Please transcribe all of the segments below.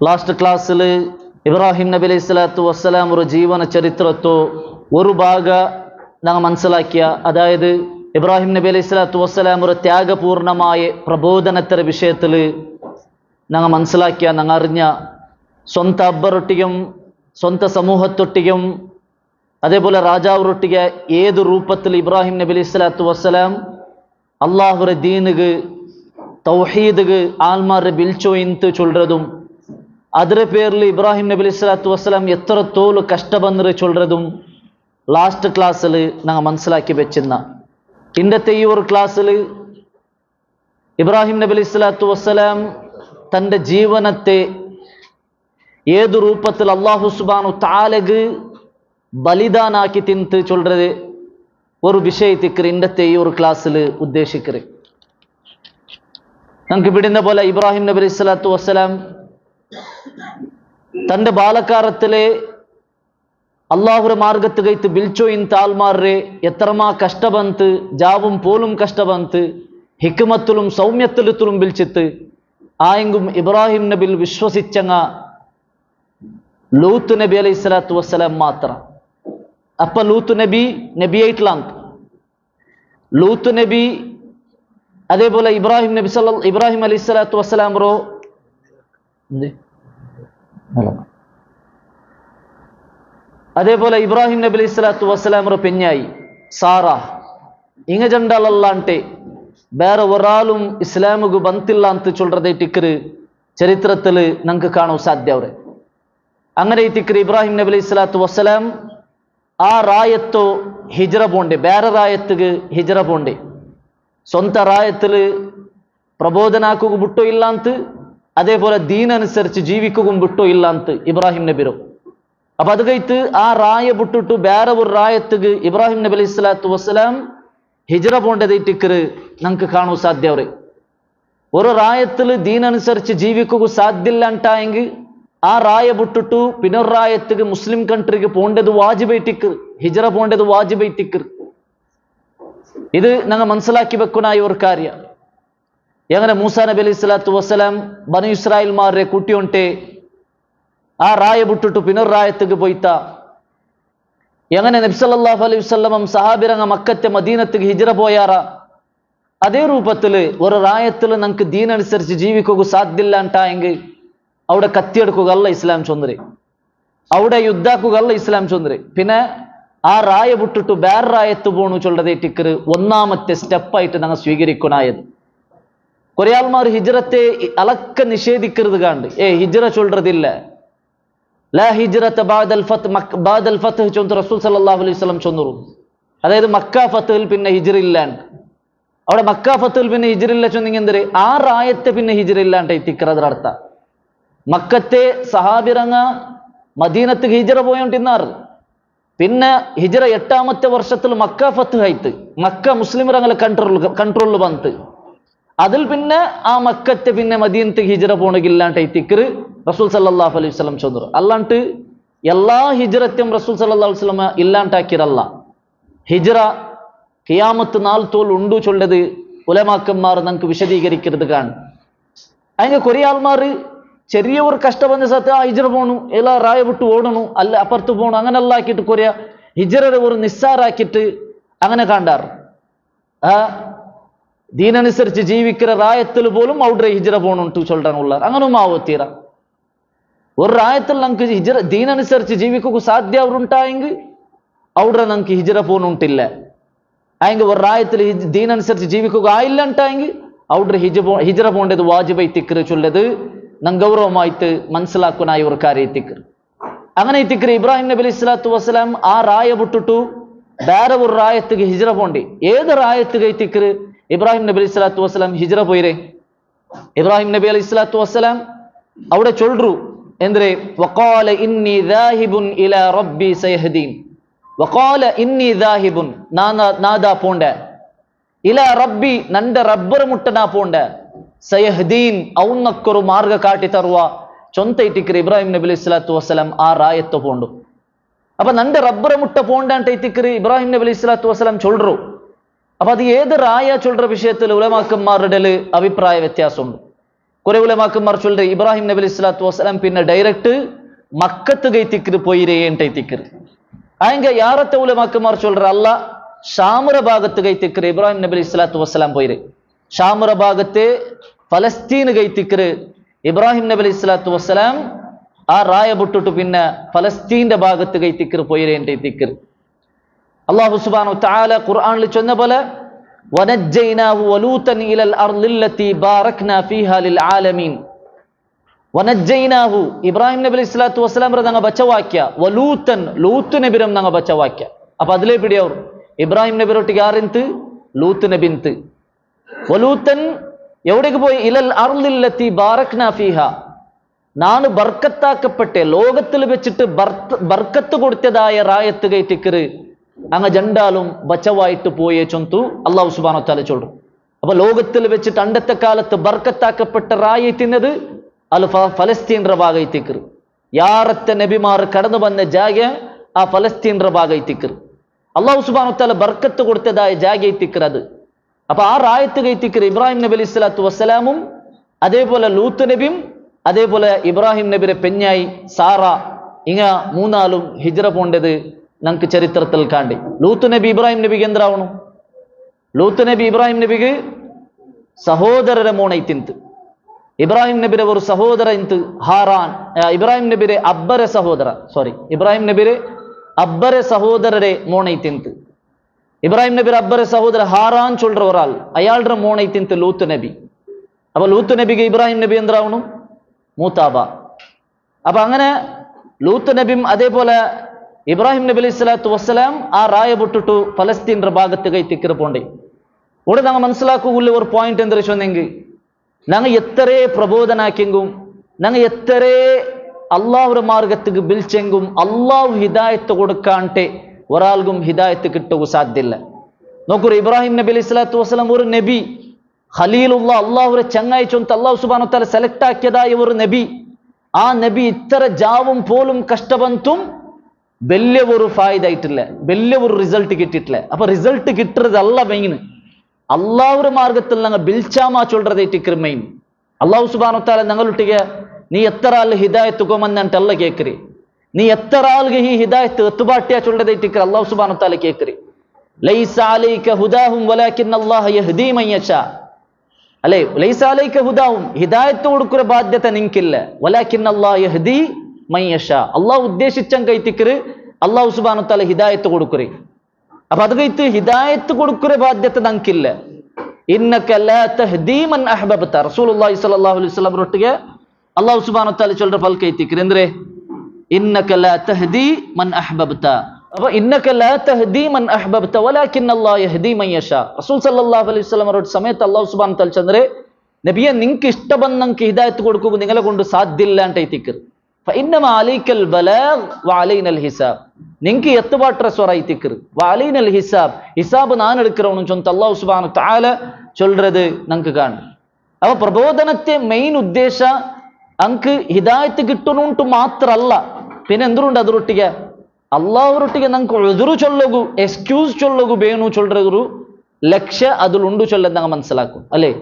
Last ക്ലാസ്സിൽ ഇബ്രാഹിം നബി അലൈഹി സ്വലാത്തു വസ്സലാം ഒരു ജീവന ചരിത്രത്തോ ഒരു ഭാഗ ഞങ്ങൾ മനസ്സിലാക്കിയ, അതായത് ഇബ്രാഹിം നബി അലൈഹി സ്വലാത്തു വസ്സലാം ഒരു ത്യാഗപൂർണമായ പ്രബോധനത്തിൻ്റെ വിഷയത്തിൽ ഞങ്ങൾ മനസ്സിലാക്കിയ, ഞങ്ങൾ അറിഞ്ഞ സ്വന്ത അബ്ബറൊട്ടിയും സ്വന്ത സമൂഹത്തൊട്ടിയും അതേപോലെ രാജാവൊട്ടിಗೆ ഏത് രൂപത്തിൽ ഇബ്രാഹിം നബി അലൈഹി സ്വലാത്തു വസ്സലാം അള്ളാഹുരെ ദീനുക്ക് തൗഹീദുക്ക് ആൽമാരെ ബിൽച്ചോ ಇಂತು ചൊല്ലുന്നതും ಅದರ പേരിൽ ഇബ്രാഹിം നബി അലൈഹി സ്വലാത്തു വസ്സലാം എത്ര തോല് കഷ്ടബന്ധർ ചൊല്ലുന്നതും ലാസ്റ്റ് ക്ലാസ്സിൽ ഞങ്ങൾ മനസ്സിലാക്കി വെച്ചിരുന്ന. ഇന്നത്തെ ഈ ഒരു ക്ലാസ്സിൽ ഇബ്രാഹിം നബി അലൈഹി സ്വലാത്തു വസ്സലാം തൻ്റെ ജീവനത്തെ ഏത് രൂപത്തിൽ അള്ളാഹു സുബ്ഹാനഹു തആലക്ക് ബലിദാനാക്കി തിന്ത് ചൊല്ലുന്നത് ഒരു വിഷയത്തിക്ക് ഇന്നത്തെ ഈ ഒരു ക്ലാസ്സിൽ ഉദ്ദേശിക്കുന്നത്. നമുക്ക് വിടുന്ന പോലെ ഇബ്രാഹിം നബി അലൈഹി സ്വലാത്തു വസ്സലാം തൻ്റെ ബാലക്കാലത്തിലെ അള്ളാഹുര മാർഗത്തുകൈത്ത് ബിൽച്ചോ ಇಂತ ആൾമാരെ എത്രമാ കഷ്ടബന്ത് ജാവും പോലും കഷ്ടബന്ത് ഹിക്മത്തിലും സൗമ്യത്തിലും ബിൽച്ചിത്ത് ആയെങ്കും ഇബ്രാഹിം നബിൽ വിശ്വസിച്ചങ്ങ ലൂത്ത് നബി അലൈഹി സ്വലാത്തു വസ്സലാം മാത്രം. അപ്പൊ ലൂത്ത് നബി നബിയായിട്ടില്ലാന്ത് ലൂത്ത് നബി അതേപോലെ ഇബ്രാഹിം അലൈഹി സ്വലാത്തു വസ്സലാം റോ അതേപോലെ ഇബ്രാഹിം നബി അലൈഹി സ്വലാത്തു വസ്സലാം പെഞ്ഞായി സാറ ഇങ്ങ ജണ്ടാലല്ലാണ്ടെ വേറെ ഒരാളും ഇസ്ലാമുക്ക് ബന്തില്ല ಅಂತ ചൊല്ലുന്നത് ടിക്കറ് ചരിത്രത്തിൽ നമുക്ക് കാണാൻ സാധ്യവരെ. അങ്ങനെ ടിക്കറ് ഇബ്രാഹിം നബി അലൈഹി സ്വലാത്തു വസ്സലാം ആ റായത്തോ ഹിജ്റ പോണ്ടേ, ಬೇರೆ റായത്തുക്ക് ഹിജ്റ പോണ്ടേ. സ്വന്തം റായത്തിൽ പ്രബോധനാക്കുക ಬಿಟ್ಟೋ ಇಲ್ಲ ಅಂತ, അതേപോലെ ദീൻ അനുസരിച്ച് ജീവിക്കുകയും ಬಿಟ್ಟോ ಇಲ್ಲ ಅಂತ ഇബ്രാഹിം നബിരോ. അപ്പൊ അത് കഴിത്ത് ആ റായ വിട്ടിട്ട് വേറെ ഒരു റായത്തുക്ക് ഇബ്രാഹിം നബി അലൈഹി സ്വലാത്തു വസ്സലാം ഹിജ്റ പോണ്ടത് ടിക്കറ് നമുക്ക് കാണാൻ സാധ്യവരെ. ഒരു റായത്തിൽ ദീൻ അനുസരിച്ച് ജീവിക്കുക സാധ്യല്ല ಅಂಟಾയെങ്കിൽ ആ റായ വിട്ടിട്ട് പിന്നൊരു റായത്തുക്ക് മുസ്ലിം കൺട്രിക്ക് പോണ്ടത് വാജിബൈ ടിക്കറ്, ഹിജ്റ പോണ്ടത് വാജിബൈ ടിക്കറ്. ഇത് ഞങ്ങൾ മനസ്സിലാക്കി വെക്കുന്ന ഒരു കാര്യ. എങ്ങനെ മൂസാ നബി അലൈഹി സ്വലാത്തു വസ്സലാം ബനു ഇസ്രായേൽമാരെ കൂട്ടിയൊണ്ടേ ആ റായ വിട്ടിട്ട് പിന്നൊരു റായത്തുക്ക് പോയിത്ത, എങ്ങനെ നബി സല്ലല്ലാഹു അലൈഹി വസല്ലം സഹാബിരങ്ങ മക്കത്തെ മദീനത്തുക്ക് ഹിജ്റ പോയാറ, അതേ രൂപത്തിൽ ഒരു റായത്തിൽ നമുക്ക് ദീൻ അനുസരിച്ച് ജീവിക്കുക സാധ്യല്ല ಅಂಟಾയെങ്കിൽ അവിടെ കത്തിയെടുക്കുകയല്ല ഇസ്ലാം ചൊന്നരെ, അവിടെ യുദ്ധാക്കുകയല്ല ഇസ്ലാം ചൊന്നരെ. പിന്നെ ആ റായ വിട്ടിട്ട് വേറെ റായത്ത് പോണു ചൊല്ലതേ ടിക്കറ് ഒന്നാമത്തെ സ്റ്റെപ്പായിട്ട് ഞങ്ങൾ സ്വീകരിക്കണായത്. കുറേ ആൾമാർ ഹിജ്റത്തെ അലക്ക നിഷേധിക്കരുത് കാണ്ട് ഹിജ്റ ചൊല്ലതില്ല. ലാ ഹിജ്റത ബഅദൽ ഫത്ഹ് ചൊന്ന റസൂൽ സല്ലല്ലാഹു അലൈഹി വസല്ലം ചൊന്നറു. അതായത് മക്ക ഫത്ഹിൽ പിന്നെ ഹിജ്റ ഇല്ലാണ്ട്, അവിടെ മക്ക ഫത്ഹിൽ പിന്നെ ഹിജ്റ ഇല്ല ചൊന്നിങ്ങ എന്തരെ ആ റായത്തെ പിന്നെ ഹിജ്റ ഇല്ലാണ്ട് എത്തിക്കറ. ಅದರ ಅರ್ಥ മക്കത്തെ സഹാബിറങ്ങ മദീനത്തുക്ക് ഹിജ്റ പോയോണ്ടിന്നാറ്. പിന്നെ ഹിജ്റ 8ാമത്തെ വർഷത്തിൽ മക്ക ഫത്ത് ആയിട്ട് മക്ക മുസ്ലിമരങ്ങളെ കൺട്രോളിൽ വന്നിട്ട് അതിൽ പിന്നെ ആ മക്കത്തെ പിന്നെ മദീനത്തുക്ക് ഹിജ്റ പോണകില്ലാണ്ട് എത്തിക്കറ് റസൂൽ സല്ലല്ലാഹു അലൈഹി വസല്ലം ചൊന്നರು. അല്ലാണ്ട് എല്ലാ ഹിജ്റത്തെയും റസൂൽ സല്ലല്ലാഹു അലൈഹി വസല്ലം ഇല്ലാണ്ടാക്കിരല്ല. ഹിജ്റ ഖിയാമത്ത് നാൾ തോൽ ഉണ്ടു ചൊല്ലത് ഉലമാക്കന്മാർ നമുക്ക് വിശദീകരിക്കരുത് കാണും. അതിന് കുറേ ആൾമാർ ചെറിയ ഒരു കഷ്ടം വന്ന സ്ഥലത്ത് ആ ഹിജ്റ പോണു, എല്ലാ റായ വിട്ട് ഓടണു, അല്ല അപ്പുറത്ത് പോണു, അങ്ങനെല്ലാം ആക്കിയിട്ട് കുറേ ഹിജ്റയുടെ ഒരു നിസ്സാറാക്കിയിട്ട് അങ്ങനെ കണ്ടാറ്. ദീനനുസരിച്ച് ജീവിക്കുന്ന റായത്തിൽ പോലും അവിടെ ഹിജ്റ പോണുണ്ട് ചൊല്ലാനുള്ള അങ്ങനും ആവത്തീര. ഒരു റായത്തിൽ നമുക്ക് ഹിജ്റ ദീനനുസരിച്ച് ജീവിക്കുക സാധ്യ അവരുണ്ടായെങ്കിൽ അവിടെ നമുക്ക് ഹിജ്റ പോണുണ്ടില്ല. ആയെങ്കിൽ ഒരു റായത്തിൽ ദീനനുസരിച്ച് ജീവിക്കുക ആയില്ല ಅಂಟಾയെങ്കിൽ അവിടെ ഹിജ്റ പോണ്ടത് വാജിബൈ തിക്കറ് ചൊല്ലത് നാം ഗൗരവമായിട്ട് മനസ്സിലാക്കുന്ന ഒരു കാര്യം തിക്കറ്. അങ്ങനെ തിക്കറ് ഇബ്രാഹിം നബി അലൈഹി സ്വലാത്തു വസ്സലാം ആ റായ വിട്ടിട്ടു വേറെ ഒരു റായത്തുക്ക് ഹിജ്റ പോണ്ടേ. ഏത് റായത്തുക്ക് തിക്കറ് ഇബ്രാഹിം നബി അലൈഹി സ്വലാത്തു വസ്സലാം ഹിജ്റ പോയിരേ. ഇബ്രാഹിം നബി അലൈഹി സ്വലാത്തു വസ്സലാം അവിടെ ചൊല്ലു എന്തിരെ വഖാല ഇന്നി ദാഹിബുൻ ഇലാ റബ്ബി സയഹ്ദീൻ. വഖാല ഇന്നി ദാഹിബുൻ നാദാ പോണ്ട ഇലാ റബ്ബി നന്റെ റബ്ബർ മുട്ടനാ പോണ്ട സയഹ്ദീൻ ഔന്നക്കൊരു മാർഗ കാട്ടി തರುವ ചൊന്തೈತಿಕ್ರೆ ഇബ്രാഹിം നബി അലൈഹി സ്വലാത്തു വസ്സലാം ആ റായത്ത് പോണ്ടു. അപ്പൊ നന്റെ റബ്ബർ മുട്ട പോണ്ട ಅಂಟೈತಿಕ್ರೆ ഇബ്രാഹിം നബി അലൈഹി സ്വലാത്തു വസ്സലാം ചൊല്ലರು. അപ്പൊ അത് ഏത് റായ ചൊല്ലற വിഷയത്തിൽ ഉലമാക്കന്മാരുടെ അഭിപ്രായ വ്യത്യാസമുണ്ട്. കുറെ ഉലമാക്കന്മാർ ചൊല്ലുற ഇബ്രാഹിം നബി അലൈഹി സ്വലാത്തു വസ്സലാം പിന്നെ ഡയറക്റ്റ് മക്കത്ത് ഗൈത്തിക്കർ പോയിരേன்ட்டை திக்கர் ஆங்க யாரத்த உலமாக்கന്മാർ ചൊല്ലുற അല്ല ഷാമുറ ഭാഗത്ത് ഗൈത്തിക്കർ ഇബ്രാഹിം നബി അലൈഹി സ്വലാത്തു വസ്സലാം പോയിരെ ഷാമുറ ഭാഗത്തെ ഫലസ്തീൻ ഗൈത്തിക്കർ ഇബ്രാഹിം നബി അലൈഹി സ്വലാത്തു വസ്സലാം ആ റായ വിട്ടിട്ട് പിന്നെ ഫലസ്തീന്റെ ഭാഗത്ത് ഗൈത്തിക്കർ പോയിരേன்ட்டை திக்கർ അല്ലാഹു സുബ്ഹാനഹു തആല ഖുർആനിൽ ചൊന്ന പോലെ വനജ്ജൈനാഹു വലൂതൻ ഇലൽ അർളില്ലതി ബാറക്നാ ഫീഹാ ലിൽ ആലമീൻ വനജ്ജൈനാഹു ഇബ്രാഹിം നബി അലൈഹി സ്വലാത്തു വസ്സലാം നങ്ങ ബച്ചവാക്യ വലൂതൻ ലൂത്ത് നബിരം നങ്ങ ബച്ചവാക്യ അപ്പൊ അതിലേ പിടിയവർ ഇബ്രാഹിം നബി റൊട്ടിಗೆ ಯಾರಿಂತು ലൂത്ത് നബിಂತು വലൂതൻ എവിടേക്ക് പോയി ഇലൽ അർളില്ലതി ബാറക്നാ ഫീഹാ ನಾನು ബർക്കത്താക്കപ്പെട്ട ലോകത്തിൽ വെച്ചിട്ട് ബർക്കത്ത് കൊടുത്തതായ റായത്ത് ഗൈത്തിക്കർ അങ്ങ് ജണ്ടാലും ബച്ചവായിട്ട് പോയേ ചൊന്തു അല്ലാഹു സുബ്ഹാനഹു വ തആല ചൊല്ലും അപ്പൊ ലോകത്തിൽ വെച്ചിട്ട് അണ്ടത്തെ കാലത്ത് ബർക്കത്താക്കപ്പെട്ട റായത്തിനത് അൽ ഫലസ്തീൻ ഭാഗൈത്തിക്കർ യാറത്തെ നബിമാർ കടന്നു വന്ന ജാഗ ആ ഫലസ്തീൻ ഭാഗൈത്തിക്കർ അല്ലാഹു സുബ്ഹാനഹു വ തആല ബർക്കത്ത് കൊടുത്തതായ ജാഗൈത്തിക്കർ അത് അപ്പൊ ആ റായത്ത് ഗൈത്തിക്കർ ഇബ്രാഹിം നബി അലൈഹി സ്വലാത്തു വസ്സലാമും അതേപോലെ ലൂത്ത് നബിയും അതേപോലെ ഇബ്രാഹിം നബിയുടെ പെഞ്ഞായി സാറ ഇങ്ങ മൂന്നാലും ഹിജ്റ പോണ്ടത് നമുക്ക് ചരിത്രത്തിൽ കാണ്ടി ലൂത്ത് നബി ഇബ്രാഹിം നബിക്ക് എന്താവണം ലൂത്ത് നബി ഇബ്രാഹിം നബിക്ക് സഹോദരരെ മോണൈത്തിന്ത് ഇബ്രാഹിം നബിയുടെ ഒരു സഹോദര ഇന്ത് ഹാറാൻ ഇബ്രാഹിം നബിയുടെ അബ്ബരെ സഹോദര ഇബ്രാഹിം നബിയുടെ അബ്ബരെ സഹോദരരെ മോണൈത്തിന്ത് ഇബ്രാഹിം നബിയുടെ അബ്ബരെ സഹോദര ഹാറാൻ ചൊല്ലുற ഒരാൾ അയാളുടെ മോണൈത്തിന്ത് ലൂത്ത് നബി അപ്പൊ ലൂത്ത് നബിക്ക് ഇബ്രാഹിം നബി എന്താവണം മൂത്താബ അപ്പൊ അങ്ങനെ ലൂത്ത് നബിയും അതേപോലെ ഇബ്രാഹിം നബി അലൈഹി സ്വലാത്തു വസ്സലാം ആ റായ വിട്ടിട്ടു ഫലസ്തീൻ്റെ ഭാഗത്ത് ഗൈത്തിക്കർ പോണ്ടേ ഇവിടെ ഞങ്ങൾ മനസ്സിലാക്കുകയുള്ള ഒരു പോയിന്റ് എന്താ വെച്ചെങ്കിൽ ഞങ്ങൾ എത്രേ പ്രബോധനാക്കിയെങ്കും ഞങ്ങൾ എത്രേ അള്ളാഹുടെ മാർഗത്തിക്ക് ബിൽച്ചെങ്കും അള്ളാഹു ഹിദായത്ത് കൊടുക്കാണ്ടെ ഒരാൾക്കും ഹിദായത്ത് കിട്ടുക സാധ്യല്ല നോക്കൂ ഇബ്രാഹിം നബി അലൈഹി സ്വലാത്തു വസ്സലാം ഒരു നബി ഖലീലുള്ള അള്ളാഹുരെ ചങ്ങായി ചൊന്ത് അള്ളാഹു സുബ്ഹാനഹു വ തആല സെലക്ട് ആക്കിയതായ ഒരു നബി ആ നബി ഇത്ര ജാവും പോലും കഷ്ടബന്തും വലിയ ഒരു ഫായിദ ആയിട്ടില്ല വലിയ ഒരു റിസൾട്ട് കിട്ടിയിട്ടില്ല അപ്പൊ റിസൾട്ട് കിട്ടുന്നതല്ല മെയിൻ അള്ളാഹുടെ മാർഗത്തിൽ ഞങ്ങൾ ബിൽച്ചാമാ ചൊല്ലുറതായിട്ട് മെയിൻ അള്ളാഹു സുബ്ഹാനഹു വ തആല ഞങ്ങളൊട്ടിಗೆ നീ എത്ര ആൾ ഹിദായത്ത് കൊമന്നಂಟಲ್ಲ കേക്കറി നീ എത്ര ആൾക്ക് ഈ ഹിദായത്ത് എത്തുപാട്ടിയാ ചൊല്ലുറതായിട്ട് അള്ളാഹു സുബ്ഹാനഹു വ തആല കേക്കറി ലൈസ അലൈക ഹുദാഹും വലാകിൻ അല്ലാഹു യഹ്ദീ മൻ യശാ അല്ലേ ലൈസ അലൈക ഹുദാഹും ഹിദായത്ത് കൊടുക്കുന്ന ബാധ്യത നിനക്കില്ല വലാകിൻ അല്ലാഹു യഹ്ദീ മൻ യശാ അല്ലാഹു ഉദ്ദേശിച്ചങ്കൈത്തിക്കർ അല്ലാഹു സുബ്ഹാനഹു വ തആല ഹിദായത്ത് കൊടുക്കുറി അപ്പൊ അതകൈത്ത് ഹിദായത്ത് കൊടുക്കുന്ന ബാധ്യത നിനക്കില്ല ഇന്നക ലാ തഹ്ദീ മൻ അഹ്ബബ്ത റസൂലുള്ളാഹി സ്വല്ലല്ലാഹു അലൈഹി വസല്ലം റൊട്ടിಗೆ അല്ലാഹു സുബ്ഹാനഹു വ തആല ചൊല്ലുற പൽക്കൈത്തിക്കർ എന്തേ ഇന്നക ലാ തഹ്ദീ മൻ അഹ്ബബ്ത അപ്പൊ ഇന്നക ലാ തഹ്ദീ മൻ അഹ്ബബ്ത വലാകിൻ അല്ലാഹു യഹ്ദീ മൻ യശാ റസൂൽ സല്ലല്ലാഹു അലൈഹി വസല്ലം റൊട്ട് സമയത്ത് അല്ലാഹു സുബ്ഹാനഹു വ തആല ചന്ദ്രെ നബിയെ നിങ്ങൾക്ക് ഇഷ്ടബന്നങ്ങൾക്ക് ഹിദായത്ത് കൊടുക്കുക നിങ്ങളെ കൊണ്ട് സാധ്യല്ല ಅಂತೈತಿക്കർ فإنما عليك البلاغ وعلينا الحساب നിങ്ങൾക്ക് എത്തുപാട്ര സ്വറൈത്തിക്കർ وعلينا الحساب ഹിസാബ് ഞാൻ എടുക്കறവനും ചൊന്ത അല്ലാഹു സുബ്ഹാനഹു വ തആല ചൊല്ലുறது നമുക്ക് കാണും അപ്പൊ പ്രബോധനത്തെ മെയിൻ ഉദ്ദേശ അങ്ക് ഹിദായത്ത് കിട്ടണുണ്ട് മാത്രല്ല പിന്നെ എന്തുണ്ട് ಅದರೊಟ್ಟಿಗೆ അള്ളാഹുരൊಟ್ಟಿಗೆ നമുക്ക് എതിരു ചൊല്ലുകു എക്സ്ക്യൂസ് ചൊല്ലുകു ಬೇನು ചൊല്ലുറൊരു ലക്ഷ്യ അതിലുണ്ട് ചൊല്ലത് ഞങ്ങൾ മനസ്സിലാക്കും അല്ലേ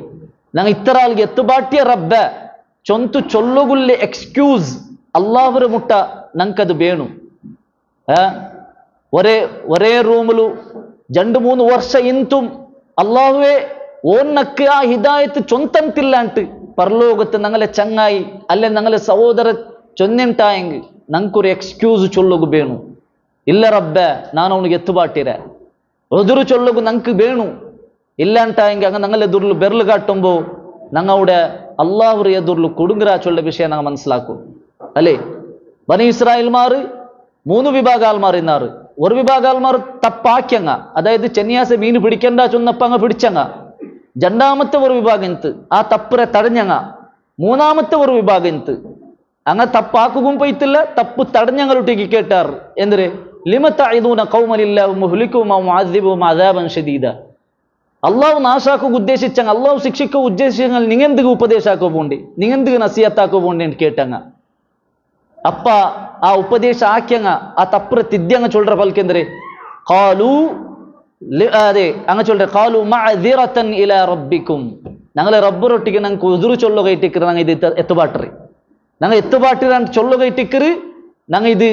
ഞങ്ങൾ ഇത്ര ആൾക്ക് എത്തുപാട്ടിയ റബ്ബ ചൊന്തു ചൊല്ലുകുല്ലെ എക്സ്ക്യൂസ് അള്ളാഹുര മുട്ട ഞങ്ങൾക്കത് ಬೇನು ഒരേ റൂമിലു 2-3 ವರ್ಷ ಇಂತುം അള്ളാഹുവേ ഓന്നക്ക് ആ ഹിദായത്ത് ചൊന്തಂತಿല്ലാണ്ട് പരലോകത്ത് ഞങ്ങളെ ചങ്ങായി അല്ലെ ഞങ്ങളെ സഹോദര ചൊന്നിട്ടായെങ്കിൽ ഞങ്ങൾക്കൊരു എക്സ്ക്യൂസ് ചൊല്ലുകു ಬೇನು ಇಲ್ಲ ರಬ್ಬ ನಾನು ಅವನಿಗೆ ಎತ್ತುಬಾಟಿರ ಎದುರು ಚೊಲ್ಲಗು ನಂಗೆ ಬೇಣು ಇಲ್ಲ ಅಂಟಾಯಂಗೆ ಅಂಗ ನಂಗಲ್ ಎದುರ್ಲು ಬೆರ್ಲು ಕಾಟ್ಟುಂಬೋ ನಂಗೌಡೆ അള്ളാഹുർ എದುർಲು കൊടുങ്ങുരാ ചൊല്ല വിഷയം ഞങ്ങൾ മനസ്സിലാക്കും അല്ലേ ബനി ഇസ്രായേൽമാർ 3 വിഭാഗ ആൾമാർ ഇന്നാറ് ഒരു വിഭാഗ ആൾമാർ തപ്പാക്കിയങ്ങ അതായത് ചെന്നിയാസെ മീൻ പിടിക്കണ്ട ചൊന്നപ്പ അങ്ങ് പിടിച്ചങ്ങ രണ്ടാമത്തെ ഒരു വിഭാഗം ഇന്ത് ആ തപ്പുരെ തടഞ്ഞങ്ങ മൂന്നാമത്തെ ഒരു വിഭാഗം ഇന്ത് അങ്ങ തപ്പാക്കുകയും പോയിട്ടില്ല തപ്പ് തടഞ്ഞങ്ങളൊട്ടിക്ക് കേട്ടാർ എന്തൊരു ലിമ തഈദൂന ഖൗമലില്ലാഹു മുഹ്ലികുഹും വ മുഅദ്ദിബുഹും അദാബൻ ശദീദ അല്ലാഹു നാശാക്കുക ഉദ്ദേശിച്ചങ്ങ അല്ലാഹു ശിക്ഷിക്കുക ഉദ്ദേശിച്ചങ്ങൾ നിങ്ങെന്തിಗೆ ഉപദേശാക്കോ പോണ്ടി നിങ്ങെന്തിಗೆ നസിഹത്താക്കോ പോണ്ടി ಅಂತ ಕೇಟಂಗ ಅಪ್ಪ ಆ ಉಪದೇಶ ಹಾಕ್ಯಂಗ ಆ ತಪ್ಪರ ತಿದ್ಯಂಗ ಚೊಲ್ರ ಪಲ್ಕೆಂದ್ರೆ ഖാലു അതെ അങ്ങ ചൊല്ലുക ഖാലു മഅദിറതൻ ഇലാ റബ്ബിക്കും ഞങ്ങളെ റബ്ബറൊട്ടിക്ക് ഞങ്ങൾക്ക് ഉതിരു ചൊല്ലുകയിട്ടിക്കറ് ഞങ്ങൾ ഇത് എത്തുപാട്ടറി ഞങ്ങൾ എത്തുപാട്ടിരാൻ ചൊല്ലുകയിട്ടിക്കറ് ഞങ്ങൾ ഇത്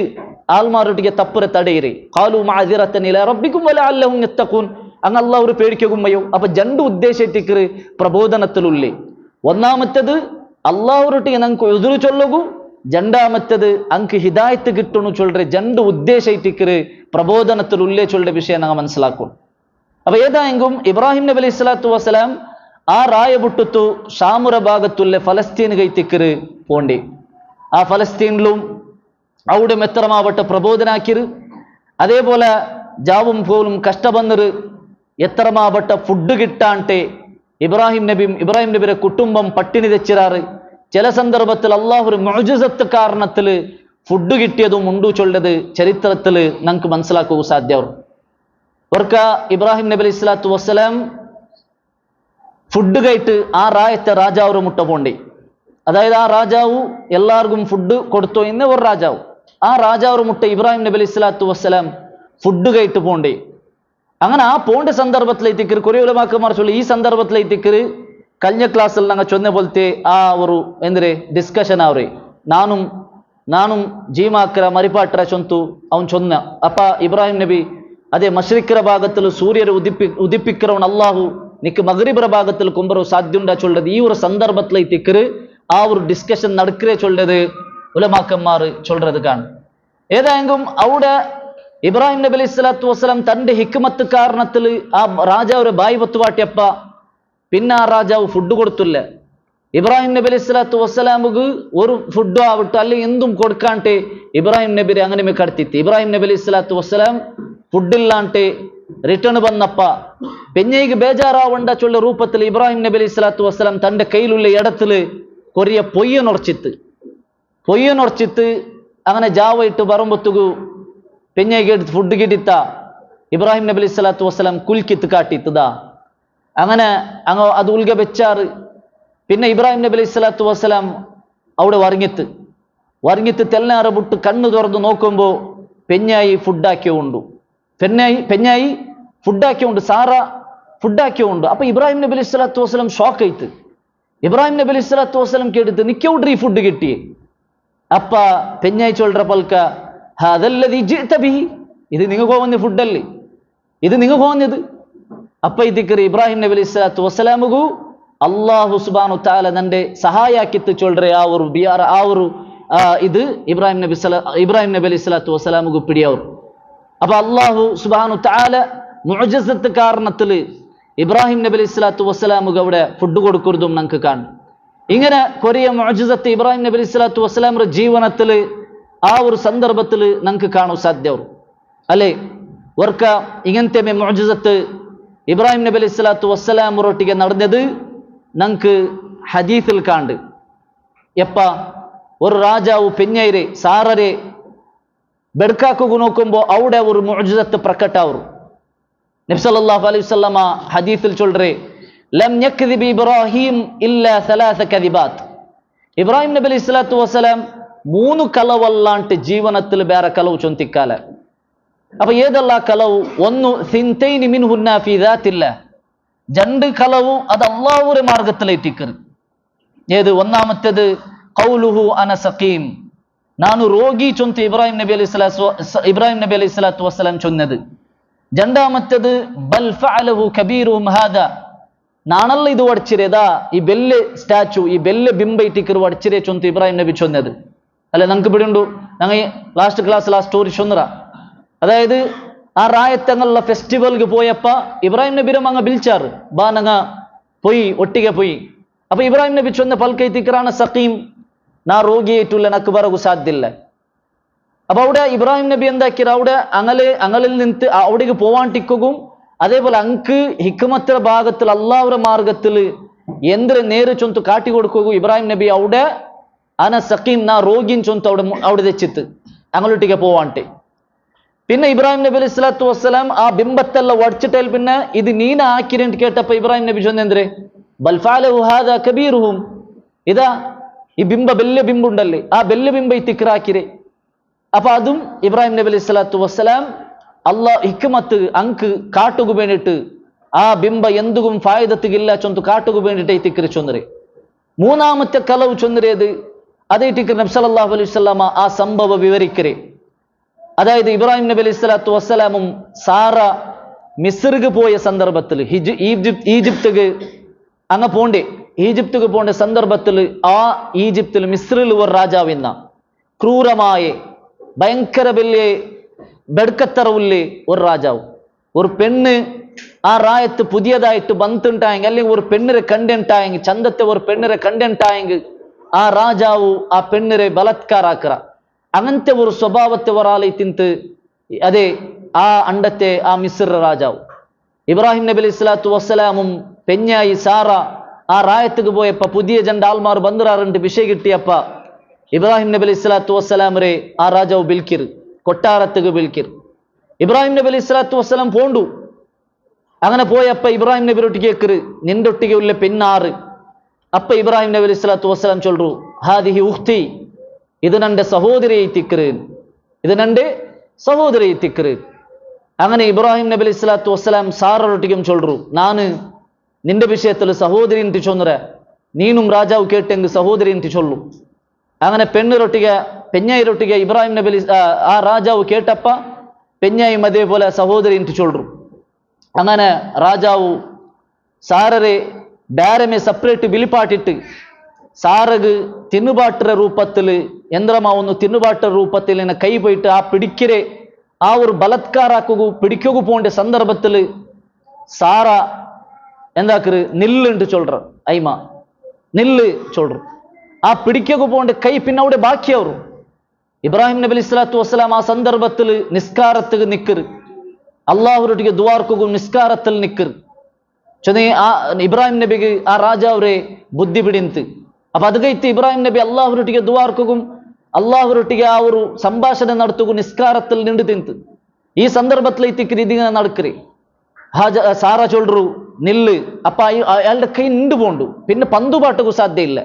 ആൾമാരൊട്ടിಗೆ ತಪ್ಪರೆ ತಡೆಯಿರಿ ಕಾಲು ಮಾದಿರತನ್ ಇಲಾ ರಬ್ಬಿಕುಂ ವಲಅಲ್ಲಹುಂ ಯತ್ತഖൂൻ അങ്ങ് അല്ലാഹു പേടിക്കുമയോ. അപ്പൊ രണ്ട് ഉദ്ദേശിച്ചിക്കറ് പ്രബോധനത്തിലുള്ളേ. ഒന്നാമത്തേത് അള്ളാഹുരൊട്ടിಗೆ ഞങ്ങൾക്ക് ഉതിരു ചൊല്ലുകു, രണ്ടാമത്തേത് അങ്ക് ഹിദായത്ത് കിട്ടണു ചൊല്ലറെ രണ്ട് ഉദ്ദേശിച്ചിക്കറ് പ്രബോധനത്തിലുള്ളേ ചൊല്ലുടെ വിഷയം ഞങ്ങൾ മനസ്സിലാക്കും. അപ്പൊ ഏതായെങ്കും ഇബ്രാഹിം നബി അലൈഹി സ്വലാത്തു വസ്സലാം ആ റായ ബുട്ടുത്തു ഷാമുറ ഭാഗത്തുള്ള ഫലസ്തീൻ കൈത്തിക്കറ് പോണ്ടി. ആ ഫലസ്തീനിലും അവിടെ എത്രമാവട്ടെ പ്രബോധനാക്കിറ്. അതേപോലെ ജാവും പോലും കഷ്ടബന്നറ് എത്രമാവട്ടെ ഫുഡ് കിട്ടാണ്ടെ ഇബ്രാഹിം നബിയുടെ കുടുംബം പട്ടിണി തെച്ചിറാറ്. ചില സന്ദർഭത്തിൽ അള്ളാഹു മുഅ്ജിസത്ത് കാരണത്തിൽ ഫുഡ് കിട്ടിയതും ഉണ്ടു ചൊല്ലത് ചരിത്രത്തിൽ നമുക്ക് മനസ്സിലാക്കുക സാധ്യവും. ഒർക്ക ഇബ്രാഹിം നബി അലൈഹി സ്വലാത്തു വസ്സലാം ഫുഡ് കഴിട്ട് ആ റായത്തെ രാജാവ് മുട്ട പോണ്ടി. അതായത് ആ രാജാവ് എല്ലാവർക്കും ഫുഡ് കൊടുത്തു എന്ന് ഒരു രാജാവ്. ആ രാജാവ് മുട്ട ഇബ്രാഹിം നബി അലൈഹി സ്വലാത്തു വസ്സലാം ഫുഡ് കഴിട്ട് പോണ്ടി. അങ്ങനെ ആ പോണ്ട സന്ദർഭത്തിലെത്തിക്കറ് കുറേ ഉലമാക്കന്മാർ ചൊല്ലി ഈ സന്ദർഭത്തിലെത്തിക്കറ് കഴിഞ്ഞ ക്ലാസ്സിൽ ഞങ്ങൾ ചൊന്ന പോലത്തെ ആ ഒരു എന്തിരെ ഡിസ്കഷൻ ആവറേ നാനും ജീമാക്കര മരിപ്പാട്ടര ചൊന്തു അവൻ ചൊന്ന. അപ്പ ഇബ്രാഹിം നബി അതെ മശ്രിക്കര ഭാഗത്തിൽ സൂര്യരെ ഉദിപ്പിக்கிறവൻ അള്ളാഹു നിക്ക് മഗ്രിബിറ ഭാഗത്തിൽ കൊമ്പറോ സാധ്യണ്ട ചൊല്ലത് ഈ ഒരു സന്ദർഭത്തിലെത്തിക്കറ് ആ ഒരു ഡിസ്കഷൻ നടക്കേ ചൊല്ലത് ഉലമാക്കന്മാർ ചൊല്ലത് കാണും. ഏതായെങ്കിലും അവിടെ ഇബ്രാഹിം നബി അലൈഹി സ്വലാത്തു വസ്സലാം തന്റെ ഹിക്മത്ത് കാരണത്തിൽ ആ രാജാവ് ബായി പത്തുവാട്ടിയപ്പ പിന്നെ ആ രാജാവ് ഫുഡ് കൊടുത്തില്ല. ഇബ്രാഹിം നബി അലൈഹി സ്വലാത്തു വസ്സലാമുക്ക് ഒരു ഫുഡോ ആവട്ടെ അല്ലെങ്കിൽ എന്തും കൊടുക്കാണ്ടെ ഇബ്രാഹിം നബിരെ അങ്ങനെ കടത്തിത്തി. ഇബ്രാഹിം നബി അലൈഹി സ്വലാത്തു വസ്സലാം ഫുഡില്ലാണ്ടെ റിട്ടേൺ വന്നപ്പ പെഞ്ഞയ്ക്ക് ബേജാറാവണ്ട ചൊല്ല രൂപത്തിൽ ഇബ്രാഹിം നബി അലൈഹി സ്വലാത്തു വസ്സലാം തന്റെ കയ്യിലുള്ള ഇടത്തില് കൊറിയ പൊയ്യനൊറച്ചിത്ത് അങ്ങനെ ജാവയിട്ട് വരുമ്പത്തുകു പെഞ്ഞയ്ക്ക് എടുത്ത് ഫുഡ് കിട്ടിത്ത ഇബ്രാഹിം നബി അലൈഹി സ്വലാത്തു വസ്സലാം കുൽക്കിത്ത് കാട്ടിത്തതാ അങ്ങനെ അത് ഉൽഗ വെച്ചാറ്. പിന്നെ ഇബ്രാഹിം നബി അലൈഹി സ്വലാത്തു വസ്സലാം അവിടെ വറങ്ങിത്ത് തെല്ലാറ വിട്ട് കണ്ണു തുറന്ന് നോക്കുമ്പോൾ പെഞ്ഞായി ഫുഡാക്കിയുണ്ട്. പെഞ്ഞായി ഫുഡാക്കിയുണ്ട്, സാറ ഫുഡാക്കിയുണ്ട്. അപ്പൊ ഇബ്രാഹിം നബി അലൈഹി സ്വലാത്തു വസ്സലാം ഷോക്ക് ആയിട്ട് ഇബ്രാഹിം നബി അലൈഹി സ്വലാത്തു വസ്സലാം കേട്ടിട്ട് നിക്കൗഡ്രി ഫുഡ് കിട്ടിയേ. അപ്പ പെഞ്ഞായി ചൊല്ലറ പൽക്ക ഹദല്ലദി ജിഅത ബിഹി, ഇത് നിങ്ങൾ പോകുന്ന ഫുഡല്ലേ, ഇത് നിങ്ങൾ പോകുന്നത്. അപ്പ ഇതിക്കറി ഇബ്രാഹിം നബി അലൈഹി സ്വലാത്തു വസ്സലാമുകു അള്ളാഹു സുബ്ഹാനഹു തആല നന്റെ സഹായാക്കിത്ത് ചൊല്ലറെ ആ ഒരു ഇത് ഇബ്രാഹിം നബി അലൈഹി സ്വലാത്തു വസ്സലാമുകു പിടിയവർ. അപ്പൊ അള്ളാഹു സുബ്ഹാനഹു തആല മുഅ്ജിസത്ത് കാരണത്തിൽ ഇബ്രാഹിം നബി അലൈഹി സ്വലാത്തു വസ്സലാമുക്ക് അവിടെ ഫുഡ് കൊടുക്കുന്നതും നമുക്ക് കാണും. ഇങ്ങനെ കൊറിയ മുഅ്ജിസത്ത് ഇബ്രാഹിം നബി അലൈഹി സ്വലാത്തു വസ്സലാമിന്റെ ജീവനത്തിൽ ആ ഒരു സന്ദർഭത്തിൽ നമുക്ക് കാണാൻ സാധ്യവും അല്ലേ. ഓർക്ക ഇങ്ങനത്തെ മുഅ്ജിസത്ത് ഇബ്രാഹിം നബി അലൈഹി സ്വലാത്തു വസ്സലാമൊട്ടിಗೆ നടന്നത് നമുക്ക് ഹദീസിൽ കാണ്ട്. എപ്പ ഒരു രാജാവ് പെഞ്ഞൈരെ സാറരെ ബെಡ್ಕಾಕು നോക്കുമ്പോൾ അവിടെ ഒരു മുഅ്ജിസത്ത് പ്രകಟಾವರು. നബി സല്ലല്ലാഹു അലൈഹി വസല്ലമ ഹദീസിൽ ചൊല്ലറെ ലം യക്ദിബ് ഇബ്രാഹിം ഇല്ലാ സലാസ കദിബാത്ത്. ഇബ്രാഹിം നബി അലൈഹി സ്വലാത്തു വസ്സലാം 3 കലവല്ലാണ്ട് ജീവനത്തിൽ ಬೇರೆ കലവ് ചൊന്തിക്കാല. അപ്പൊ ഏതല്ല കലവ്? ഒന്ന് സിൻതൈനി മിൻഹുന്ന ഫീ ദാത്തില്ലാ, 2 കലವು അത് അല്ലാഹുവിന്റെ മാർഗത്തിലെത്തിക്കറ്. ഏത്? ഒന്നാമത്തേത് ഖൗലുഹു അന സഖീം, ನಾನು ರೋಗಿ ಚೊಂತ ಇಬ್ರಾಹಿಂ ನಬಿ ಅಲೈಹಿ ಸ್ವಲಾತು ವಸ್ಸಲಾಂ ಚೊನ್ನದು. രണ്ടാമത്തേത് ബൽ ഫഅലഹു കബീറുഹും ഹാദാ, നാണല്ല ഇത് വടിച്ചിരേതാ ഈ ബെല്ല് സ്റ്റാച്ചു ഈ ബെല്ല് ബിംബ ഇട്ടിക്കറ് വടിച്ചിരേ ചൊന്ത ഇബ്രാഹിം നബി ചൊന്നത് അല്ലെ. നമുക്ക് ഇവിടെ ഉണ്ടു, ഞങ്ങൾ ലാസ്റ്റ് ക്ലാസ്സിൽ ആ സ്റ്റോറി ചൊന്നറ. അതായത് ആ റായത്തങ്ങളുള്ള ഫെസ്റ്റിവൽക്ക് പോയപ്പ ഇബ്രാഹിം നബിരും അങ്ങ് ബിൽച്ചാറ് ബാ നങ്ങ പോയി ഒട്ടിಗೆ പോയി. അപ്പൊ ഇബ്രാഹിം നബി ചൊന്ന പൽക്കൈത്തിക്കറാണ് സഖീം, നാ രോഗിയായിട്ടുള്ള നക്ക് ബറകു സാധ്യല്ല. അപ്പൊ അവിടെ ഇബ്രാഹിം നബി എന്താക്കിയത്? അവിടെ അങ്ങളിൽ നിന്ന് അവിടേക്ക് പോവാണ്ടിക്കുകയും അതേപോലെ അങ്ക് ഹിക്മത്തിന്റെ ഭാഗത്തിൽ അള്ളാഹുവിന്റെ മാർഗത്തിൽ എന്തിനെ നേരെ ചൊന്ത് കാട്ടിക്കൊടുക്കുകയും ഇബ്രാഹിം നബി അവിടെ അന സഖീം, നാ രോഗിൻ ചൊന്ത് അവിടെ തെച്ചിത്ത് അങ്ങോട്ടേക്ക് പോവാണ്ടെ. പിന്നെ ഇബ്രാഹിം നബി അലൈഹി സ്വലാത്തു വസ്സലാം ആ ബിംബത്തെല്ലാം വടിച്ചിട്ടാൽ പിന്നെ ഇത് നീന ആക്കിരണ്ട് കേട്ടപ്പോ ഇബ്രാഹിം നബി ചൊന്നെന്തേ ബൽ ഫഅലഹു ഹാദാ കബീറുഹും, ഇതാ ഈ ബിംബ ബെല്ല് ബിംബുണ്ടല്ലേ ആ ബെല്ല് ബിംബ ഇത്തിക്കറാക്കിരെ. അപ്പൊ അതും ഇബ്രാഹിം നബി അലൈഹി സ്വലാത്തു വസ്സലാം അള്ളാഹ് ഹിക്മത്ത് അങ്ക് കാട്ടുക വേണ്ടിയിട്ട് ആ ബിംബ എന്തുകും ഫായദത്തിಗಿല്ല ചൊന്തു കാട്ടുകു വേണ്ടിയിട്ട് തിക്കറി ചൊന്നരെ. മൂന്നാമത്തെ കലവ് ചൊന്നരേത് അതേ ടിക്കർ നബി സല്ലല്ലാഹു അലൈഹി വസല്ലമ ആ സംഭവ വിവരിക്കരെ. അതായത് ഇബ്രാഹിം നബി അലൈഹി സ്വലാത്തു വസ്സലാമും സാറ മിസ്ർക്ക് പോയ സന്ദർഭത്തിൽ ഈജിപ്തുക്ക് അങ്ങ് പോണ്ടേ ഈജിപ്തുക്ക് പോണ്ട സന്ദർഭത്തിൽ ആ ഈജിപ്തിൽ മിസ്രിൽ ഒരു രാജാവിന്ന ക്രൂരമായ ഭയങ്കര വലിയ ബെടുക്കത്തറവുള്ളേ ഒരു രാജാവ്. ഒരു പെണ്ണ് ആ റായത്ത് പുതിയതായിട്ട് ബന്തുണ്ടായെങ്കിൽ അല്ലെങ്കിൽ ഒരു പെണ്ണിരെ കണ്ടിട്ടായെങ്കിൽ ചന്തത്തെ ഒരു പെണ്ണിരെ കണ്ടിട്ടായെങ്കിൽ ആ രാജാവ് ആ പെണ്ണിരെ ബലാത്കാരാക്കറ. അങ്ങനത്തെ ഒരു സ്വഭാവത്തെ ഒരാളെ തിന്ത് അതെ ആ അണ്ടത്തെ ആ മിസ്ര രാജാവ്. ഇബ്രാഹിം നബി അലൈഹി സ്വലാത്തു വസ്സലാമും പെഞ്ഞായി സാറ ആ റായത്തുക്ക് പോയപ്പ പുതിയ ജണ്ട ആൾമാർ ബന്ധുറാറുണ്ട് വിഷയം കിട്ടിയപ്പ ഇബ്രാഹിം നബി അലൈഹി സ്വലാത്തു വസ്സലാമരെ ആ രാജാവ് ബിൽക്കിർ കൊട്ടാരത്തുക്ക് ബിൽക്കിർ. ഇബ്രാഹിം നബി അലൈഹി സ്വലാത്തു വസ്സലാം പോണ്ടു. അങ്ങനെ പോയപ്പ ഇബ്രാഹിം നബി ഒട്ടിಗೆ കേക്കറ് നിന്റെ ഒട്ടിಗೆ ഉള്ള പെണ്ണാറ്. അപ്പ ഇബ്രാഹിം നബി അലൈഹി സ്വലാത്തു വസ്സലാം ചൊല്ലു ഹാദിഹി ഉഖ്തി, ഇത് നന്റെ സഹോദരിയെ തിക്കറ്, ഇത് നന്റെ സഹോദരിയെ തിക്കറ്. അങ്ങനെ ഇബ്രാഹിം നബി അലൈഹി സ്വലാത്തു വസ്സലാം സാറൊട്ടിക്കും ചൊല്ലു നാന് നിന്റെ വിഷയത്തിൽ സഹോദരി എന്ന് ചൊന്നര, നീനും രാജാവ് കേട്ടെങ്കിൽ സഹോദരി എന്ന് ചൊല്ലു. അങ്ങനെ പെണ്ണിരൊട്ടിಗೆ പെഞ്ഞായിരൊട്ടിಗೆ ഇബ്രാഹിം നബി ആ രാജാവ് കേട്ടപ്പ പെഞ്ഞായും അതേപോലെ സഹോദരി എന്ന് ചൊല്ലു. അങ്ങനെ രാജാവ് സാറരെ ഡാരമെ സെപ്പറേറ്റ് വിളിപ്പാട്ടിട്ട് സാറക് തിന്നുപാട്ട രൂപത്തിൽ യന്ത്രമാവുന്നു തിന്നുപാട്ട രൂപത്തിൽ എന്നെ കൈ പോയിട്ട് ആ പിടിക്കരെ ആ ഒരു ബലത്കാരാക്കു പിടിക്കു പോണ്ട സന്ദർഭത്തിൽ സാറ എന്താക്കറ് നില്ലുണ്ട് ചൊല്ലറ ഐമ നില്ല് ചൊല്ലു. ആ പിടിക്കു പോണ്ട കൈ പിന്നെ അവിടെ ബാക്കിയവരും. ഇബ്രാഹിം നബി അലൈഹി സ്വലാത്തു വസ്സലാം ആ സന്ദർഭത്തിൽ നിസ്കാരത്തിൽ നിക്കറ്, അള്ളാഹുരൊട്ടിಗೆ ദ്വാർക്കും നിസ്കാരത്തിൽ നിക്കറ്. ചൊന്നേ ആ ഇബ്രാഹിം നബിക്ക് ആ രാജാവരെ ബുദ്ധി പിടിന്ത്. അപ്പൊ അത് കഴിത്ത് ഇബ്രാഹിം നബി അള്ളാഹുരൊട്ടിಗೆ ദ്വാർക്കും അള്ളാഹുരൊട്ടിಗೆ ആ ഒരു സംഭാഷണ നടത്തുക നിസ്കാരത്തിൽ നിണ്ട് തിന്ത്. ഈ സന്ദർഭത്തിൽ എത്തിക്കറി ഇതിങ്ങനെ നടക്കറി. സാറ ചൊല്ലു നില്ല്. അപ്പൊ അയാളുടെ കൈ നിണ്ട് പോണ്ടു, പിന്നെ പന്തുപാട്ടക്കു സാധ്യയില്ല.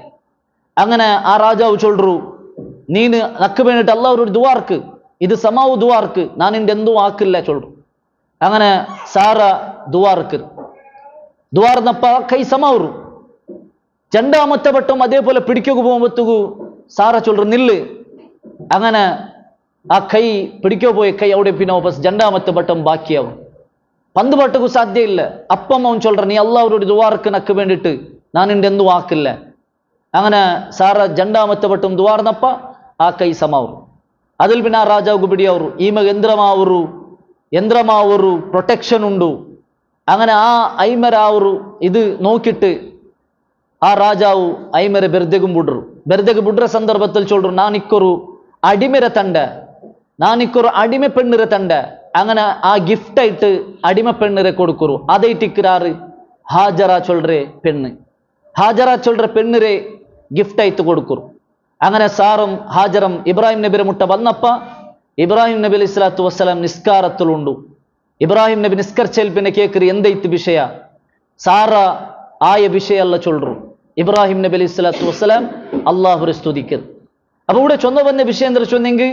അങ്ങനെ ആ രാജാവ് ചൊല്ലു നീന് നക്ക് വേണ്ടിട്ട് അള്ളാഹുരുടെ ദുവാർക്ക് ഇത് സമാവ് ദുവാർക്ക് ഞാൻ നിന്റെ എന്തും ആക്കില്ല ചൊല്ലു. അങ്ങനെ സാറ ദുവാർക്ക് ദ്വാർന്നപ്പ കൈ സമാവරු. രണ്ടാമത്തെ വട്ടം അതേപോലെ പിടിക്കു പോകുമ്പോഴത്തേക്കു സാറ ചൊല്ലു നില്ല്. അങ്ങനെ ആ കൈ പിടിക്കോ പോയ കൈ അവിടെ പിന്നെ വാപ്പസ് രണ്ടാമത്തെ വട്ടം ബാക്കിയാവും. പന്ത് പാട്ടക്കു സാധ്യയില്ല. അപ്പം അവൻ ചൊല്ലറ നീ അള്ളാഹുരുടെ ദുവാർക്ക് നക്ക് വേണ്ടിട്ട് ഞാൻ നിന്റെ എന്തും ആക്കില്ല. അങ്ങനെ സാറ രണ്ടാമത്തെ വട്ടം ദ്വാർന്നപ്പ ആ കൈ സമാവರು. അതിൽ പിന്നെ ആ രാജാവുക്ക് പിടിയാവರು. ഈമ യന്ത്രമാവൊരു പ്രൊട്ടക്ഷൻ ഉണ്ടു. അങ്ങനെ ആ ഐമരാവರು ഇത് നോക്കിയിട്ട് ആ രാജാവ് ഐമരെ ಬೆರ್ದೆಗು ಬಿಡ್ರ ಸಂದರ್ಭത്തിൽ ചൊല്ലു നാനിക്കൊരു അടിമരെ തണ്ട, നാനിക്കൊരു അടിമ പെണ്ണിരെ തണ്ട. അങ്ങനെ ആ ഗിഫ്റ്റായിട്ട് അടിമ പെണ്ണിരെ കൊടുക്കുറു. അതേറ്റിക്കാറ് ഹാജറ ചൊല്ലറെ പെണ്ണ്, ഹാജറ ചൊല്ലറെ പെണ്ണിരെ ഗിഫ്റ്റായിട്ട് കൊടുക്കുറു. അങ്ങനെ സാറും ഹാജറും ഇബ്രാഹിം നബിരെ മുട്ട വന്നപ്പ ഇബ്രാഹിം നബി അലൈഹി സ്വലാത്തു വസ്സലാം നിസ്കാരത്തിലുണ്ടു. ഇബ്രാഹിം നബി നിസ്കരിച്ചതിൽ പിന്നെ കേക്കറി എന്തൈത്ത് വിഷയ സാറ ആയ വിഷയല്ല ചൊല്ലു. ഇബ്രാഹിം നബി അലൈഹി സ്വലാത്തു വസ്സലാം അള്ളാഹുരെ സ്തുതിക്കർ. അപ്പൊ ഇവിടെ ചൊന്ന വന്ന വിഷയം എന്താ ചൊന്നെങ്കിൽ